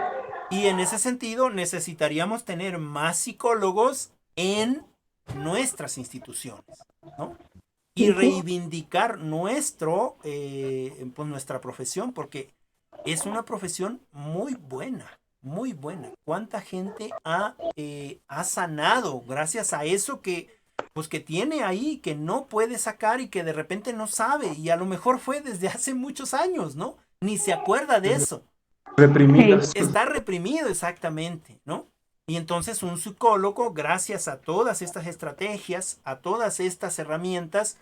Y en ese sentido necesitaríamos tener más psicólogos en nuestras instituciones, ¿no? Y Ujú, reivindicar pues nuestra profesión, porque es una profesión muy buena, muy buena. ¿Cuánta gente ha sanado gracias a eso pues que tiene ahí, que no puede sacar y que de repente no sabe? Y a lo mejor fue desde hace muchos años, ¿no? Ni se acuerda de eso. sí, Reprimidos. Está reprimido exactamente, ¿no? Y entonces un psicólogo, gracias a todas estas estrategias, a todas estas herramientas,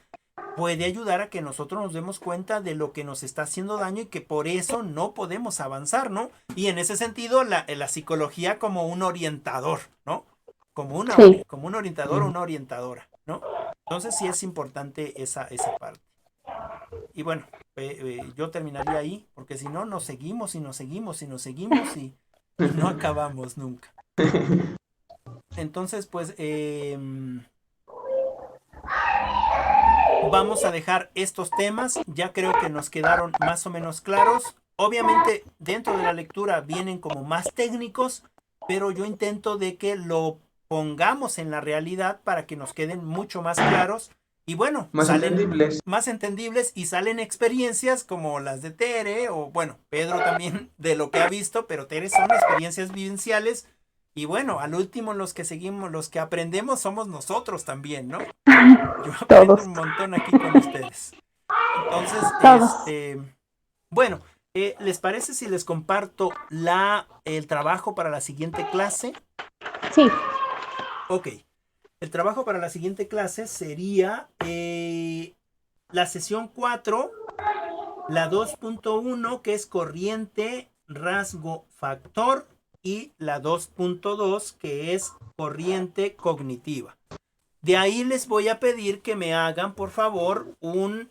puede ayudar a que nosotros nos demos cuenta de lo que nos está haciendo daño y que por eso no podemos avanzar, ¿no? Y en ese sentido, la psicología como un orientador, ¿no? Sí, Como un orientador o una orientadora, ¿no? Entonces sí es importante esa parte. Y bueno, yo terminaría ahí, porque si no, nos seguimos y nos seguimos y nos seguimos y no acabamos nunca. Entonces, pues, vamos a dejar estos temas, ya creo que nos quedaron más o menos claros. Obviamente dentro de la lectura vienen como más técnicos, pero yo intento de que lo pongamos en la realidad para que nos queden mucho más claros y bueno, Más salen entendibles. más entendibles y salen experiencias como las de Tere o bueno, Pedro también de lo que ha visto, pero Tere son experiencias vivenciales y bueno, al último los que seguimos, los que aprendemos somos nosotros también, ¿no? Yo aprendo todos, un montón aquí con ustedes. Entonces, todos. bueno, ¿les parece si les comparto el trabajo para la siguiente clase? Sí, Ok, el trabajo para la siguiente clase sería la sesión 4, la 2.1 que es corriente, rasgo, factor, y la 2.2 que es corriente cognitiva. De ahí les voy a pedir que me hagan, por favor, un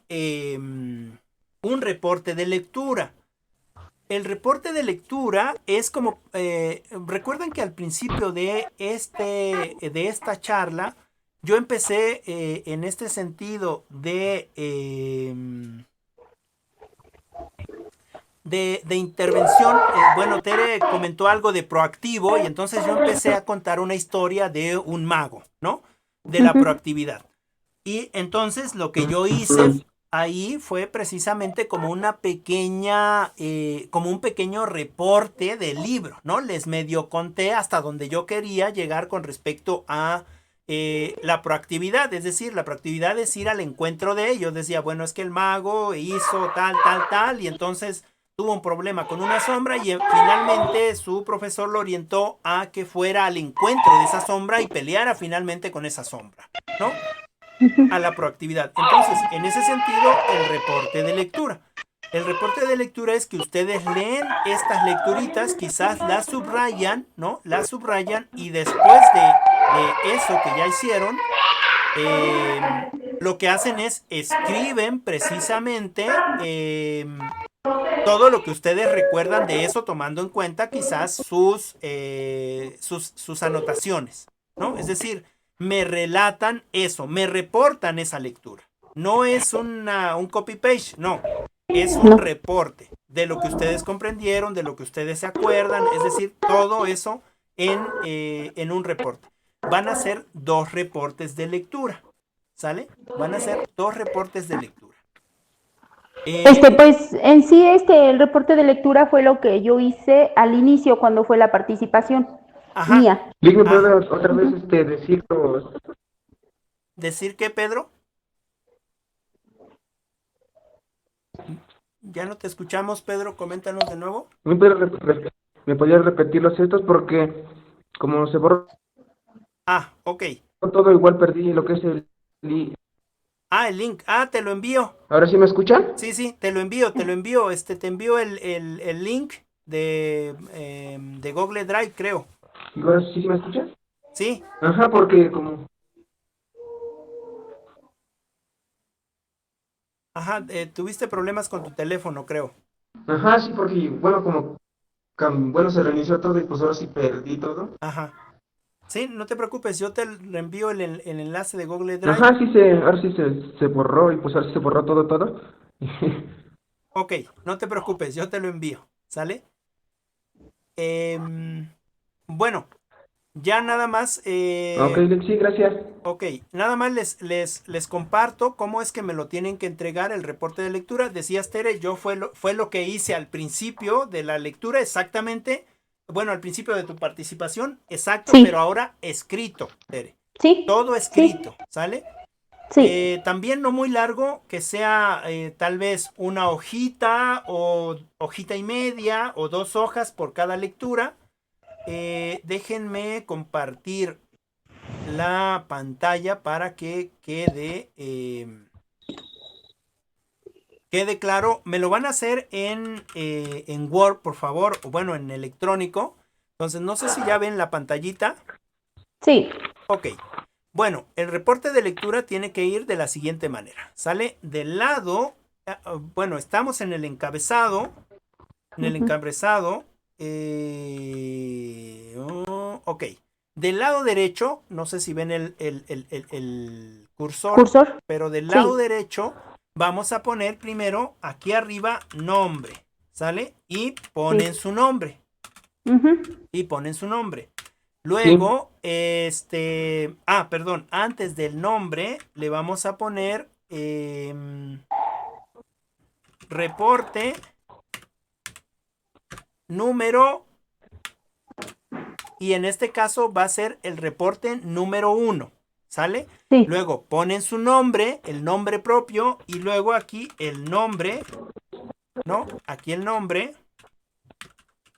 reporte de lectura. El reporte de lectura es como, recuerden que al principio de esta charla, yo empecé en este sentido de intervención. Bueno, Tere comentó algo de proactivo y entonces yo empecé a contar una historia de un mago, ¿no? De la ujú, proactividad. Y entonces lo que yo hice ahí fue precisamente como una pequeña, como un pequeño reporte del libro, ¿no? Les medio conté hasta donde yo quería llegar con respecto a la proactividad, es decir, la proactividad es ir al encuentro de ellos. Decía, bueno, es que el mago hizo tal, tal, tal, y entonces tuvo un problema con una sombra y finalmente su profesor lo orientó a que fuera al encuentro de esa sombra y peleara finalmente con esa sombra, ¿no? ujú. A la proactividad. Entonces, en ese sentido, el reporte de lectura. El reporte de lectura es que ustedes leen estas lecturitas, quizás las subrayan, ¿no? Las subrayan y después de eso que ya hicieron, lo que hacen es escriben precisamente todo lo que ustedes recuerdan de eso, tomando en cuenta quizás sus anotaciones, ¿no? Es decir, me relatan eso, me reportan esa lectura. No es un copy-paste, no. Es un No, reporte de lo que ustedes comprendieron, de lo que ustedes se acuerdan, es decir, todo eso en un reporte. Van a ser 2 reportes de lectura, ¿sale? Van a ser 2 reportes de lectura. Eh, pues en sí el reporte de lectura fue lo que yo hice al inicio cuando fue la participación ajá, mía. Vic, ¿me puede ah, otra vez Ujú. decir ¿decir qué, Pedro? Ya no te escuchamos, Pedro, coméntanos de nuevo. me podría repetir los estos porque como se borró Ah, ok. todo, igual perdí lo que es el... Ah, el link. Ah, te lo envío. ¿Ahora sí me escuchan? Sí, sí, te lo envío, te lo envío. Te envío el link de Google Drive, creo. ¿Y ahora sí me escuchan? Sí, Ajá, porque como... ajá, tuviste problemas con tu teléfono, creo. Ajá, sí, porque bueno, como... Bueno, se reinició todo y pues ahora sí perdí todo. Ajá. Sí, no te preocupes, yo te reenvío el enlace de Google Drive. Ajá, ahora sí se borró y pues ahora sí se borró todo, todo. Ok, no te preocupes, yo te lo envío. ¿Sale? Em, bueno, ya nada más. Ok, sí, gracias. Ok, nada más les comparto cómo es que me lo tienen que entregar el reporte de lectura. Decías, Tere, yo fue lo que hice al principio de la lectura, exactamente. Bueno, al principio de tu participación, exacto, pero Sí, ahora escrito, Tere. sí, Todo sí, escrito, ¿sale? sí. También no muy largo, que sea tal vez una hojita o hojita y media o 2 hojas por cada lectura. Déjenme compartir la pantalla para que quede Quede claro, me lo van a hacer en Word, por favor, o bueno, en electrónico. Entonces, no sé si ya ven la pantallita. Sí. Ok. Bueno, el reporte de lectura tiene que ir de la siguiente manera. Sale del lado, bueno, estamos en el encabezado. En el encabezado, ok. Del lado derecho, no sé si ven el cursor, ¿Cursor? pero del Sí. lado derecho vamos a poner primero aquí arriba nombre, ¿sale? Y ponen Sí. su nombre. Ujú. Y ponen su nombre. Sí. Luego, perdón, antes del nombre le vamos a poner reporte número, y en este caso va a ser el reporte número 1, ¿sale? Sí. Luego ponen su nombre, el nombre propio, y luego aquí el nombre, ¿no? Aquí el nombre.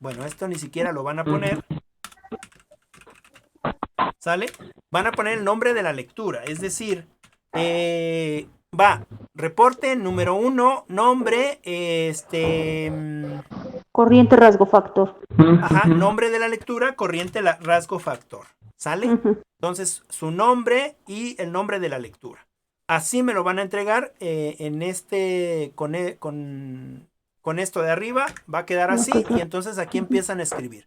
Bueno, esto ni siquiera lo van a poner, ¿sale? Van a poner el nombre de la lectura, es decir, va, reporte número 1, nombre, Corriente rasgo factor. ajá, nombre de la lectura, corriente rasgo factor, ¿sale? Ujú. Entonces, su nombre y el nombre de la lectura. Así me lo van a entregar con esto de arriba, va a quedar Ok, así y entonces aquí empiezan a escribir.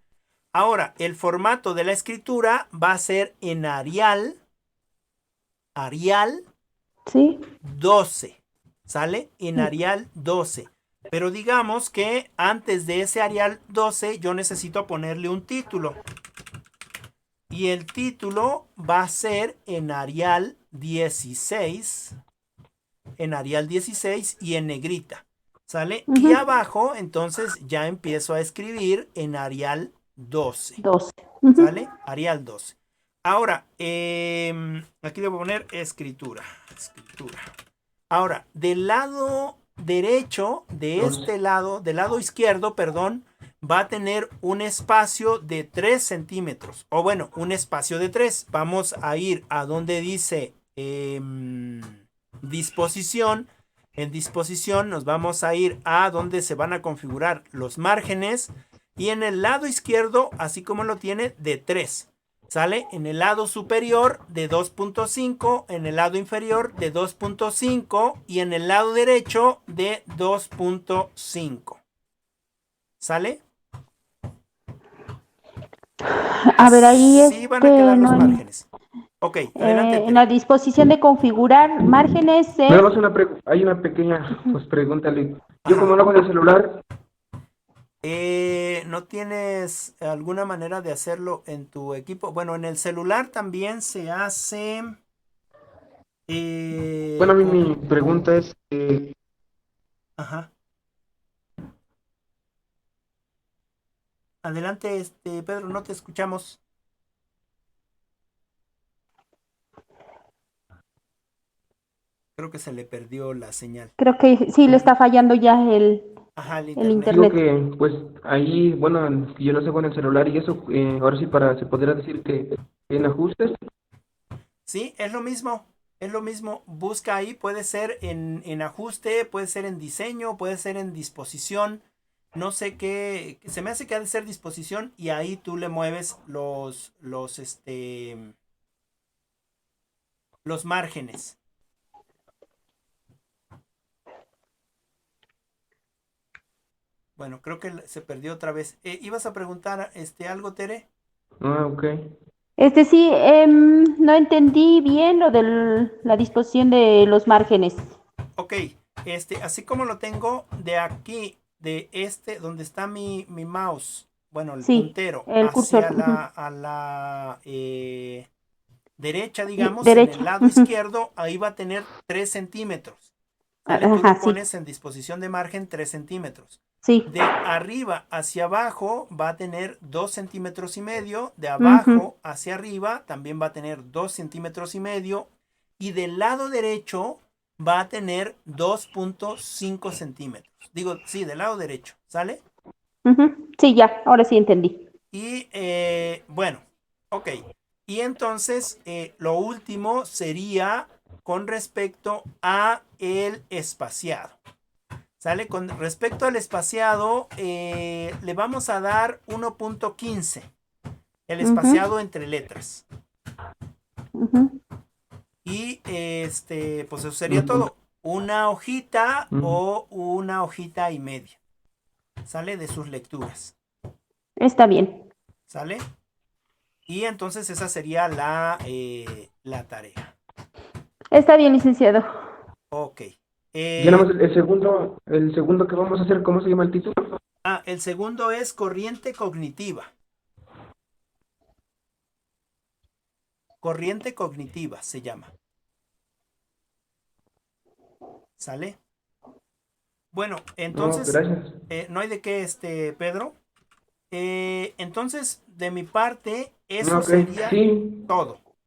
Ahora, el formato de la escritura va a ser en Arial sí. 12, ¿sale? En Sí. Arial 12. Pero digamos que antes de ese Arial 12 yo necesito ponerle un título. Y el título va a ser en Arial 16. En Arial 16 y en negrita. ¿Sale? Y Ujú. abajo entonces ya empiezo a escribir en Arial 12. 12. Ujú. ¿Sale? Arial 12. Ahora, aquí le voy a poner escritura. Escritura. Ahora, del lado derecho, de este lado, del lado izquierdo, perdón, va a tener un espacio de 3 centímetros. O bueno, un espacio de 3. Vamos a ir a donde dice disposición. En disposición nos vamos a ir a donde se van a configurar los márgenes. Y en el lado izquierdo, así como lo tiene, de 3. ¿Sale? En el lado superior de 2.5, en el lado inferior de 2.5 y en el lado derecho de 2.5. ¿Sale? A ver, ahí Así van a quedar los no, márgenes. Ok, adelante, en la Tere. disposición de configurar márgenes Nada es. más hay una pequeña pues pregunta, Liz. Yo Ajá. como lo hago en el celular, ¿No tienes alguna manera de hacerlo en tu equipo? Bueno, en el celular también se hace bueno, a mí mi con... pregunta es, Ajá. Adelante, Pedro, no te escuchamos. Creo que se le perdió la señal. Creo que sí le está fallando ya Ajá, el el internet. digo internet. que pues ahí, bueno, yo lo hago en el celular y eso, ahora sí se podría decir que en ajustes. Sí, es lo mismo. Es lo mismo. Busca ahí, puede ser en ajuste, puede ser en diseño, puede ser en disposición. No sé qué. Se me hace que ha de ser disposición y ahí tú le mueves los márgenes. Bueno, creo que se perdió otra vez. ¿Ibas a preguntar algo, Tere? Ah, ok. Sí, no entendí bien lo de la disposición de los márgenes. Ok, así como lo tengo de aquí, donde está mi mouse, bueno, el Sí, puntero, el cursor. hacia Ujú. la derecha, digamos, en el Derecha. lado Ujú. izquierdo, ahí va a tener 3 centímetros. ¿Sale? Tú le Ajá, sí, pones en disposición de margen 3 centímetros. sí. De arriba hacia abajo va a tener 2 centímetros y medio. De Ujú. abajo hacia arriba también va a tener 2 centímetros y medio. Y del lado derecho va a tener 2.5 centímetros. Digo, sí, del lado derecho. ¿Sale? Ujú. Sí, ya, ahora sí entendí. Y bueno, ok. Y entonces lo último sería con respecto a el espaciado. ¿Sale? Con respecto al espaciado, le vamos a dar 1.15. El espaciado entre letras. Y pues eso sería todo. Una hojita o una hojita y media. ¿Sale? De sus lecturas. Está bien. ¿Sale? Y entonces esa sería la tarea. Está bien, licenciado. Ok. Ya nada más el segundo que vamos a hacer, ¿cómo se llama el título? El segundo es corriente cognitiva. Corriente cognitiva se llama. ¿Sale? Bueno, entonces, Gracias. no hay de qué, Pedro. Entonces, de mi parte, eso Ok, sería sí. todo.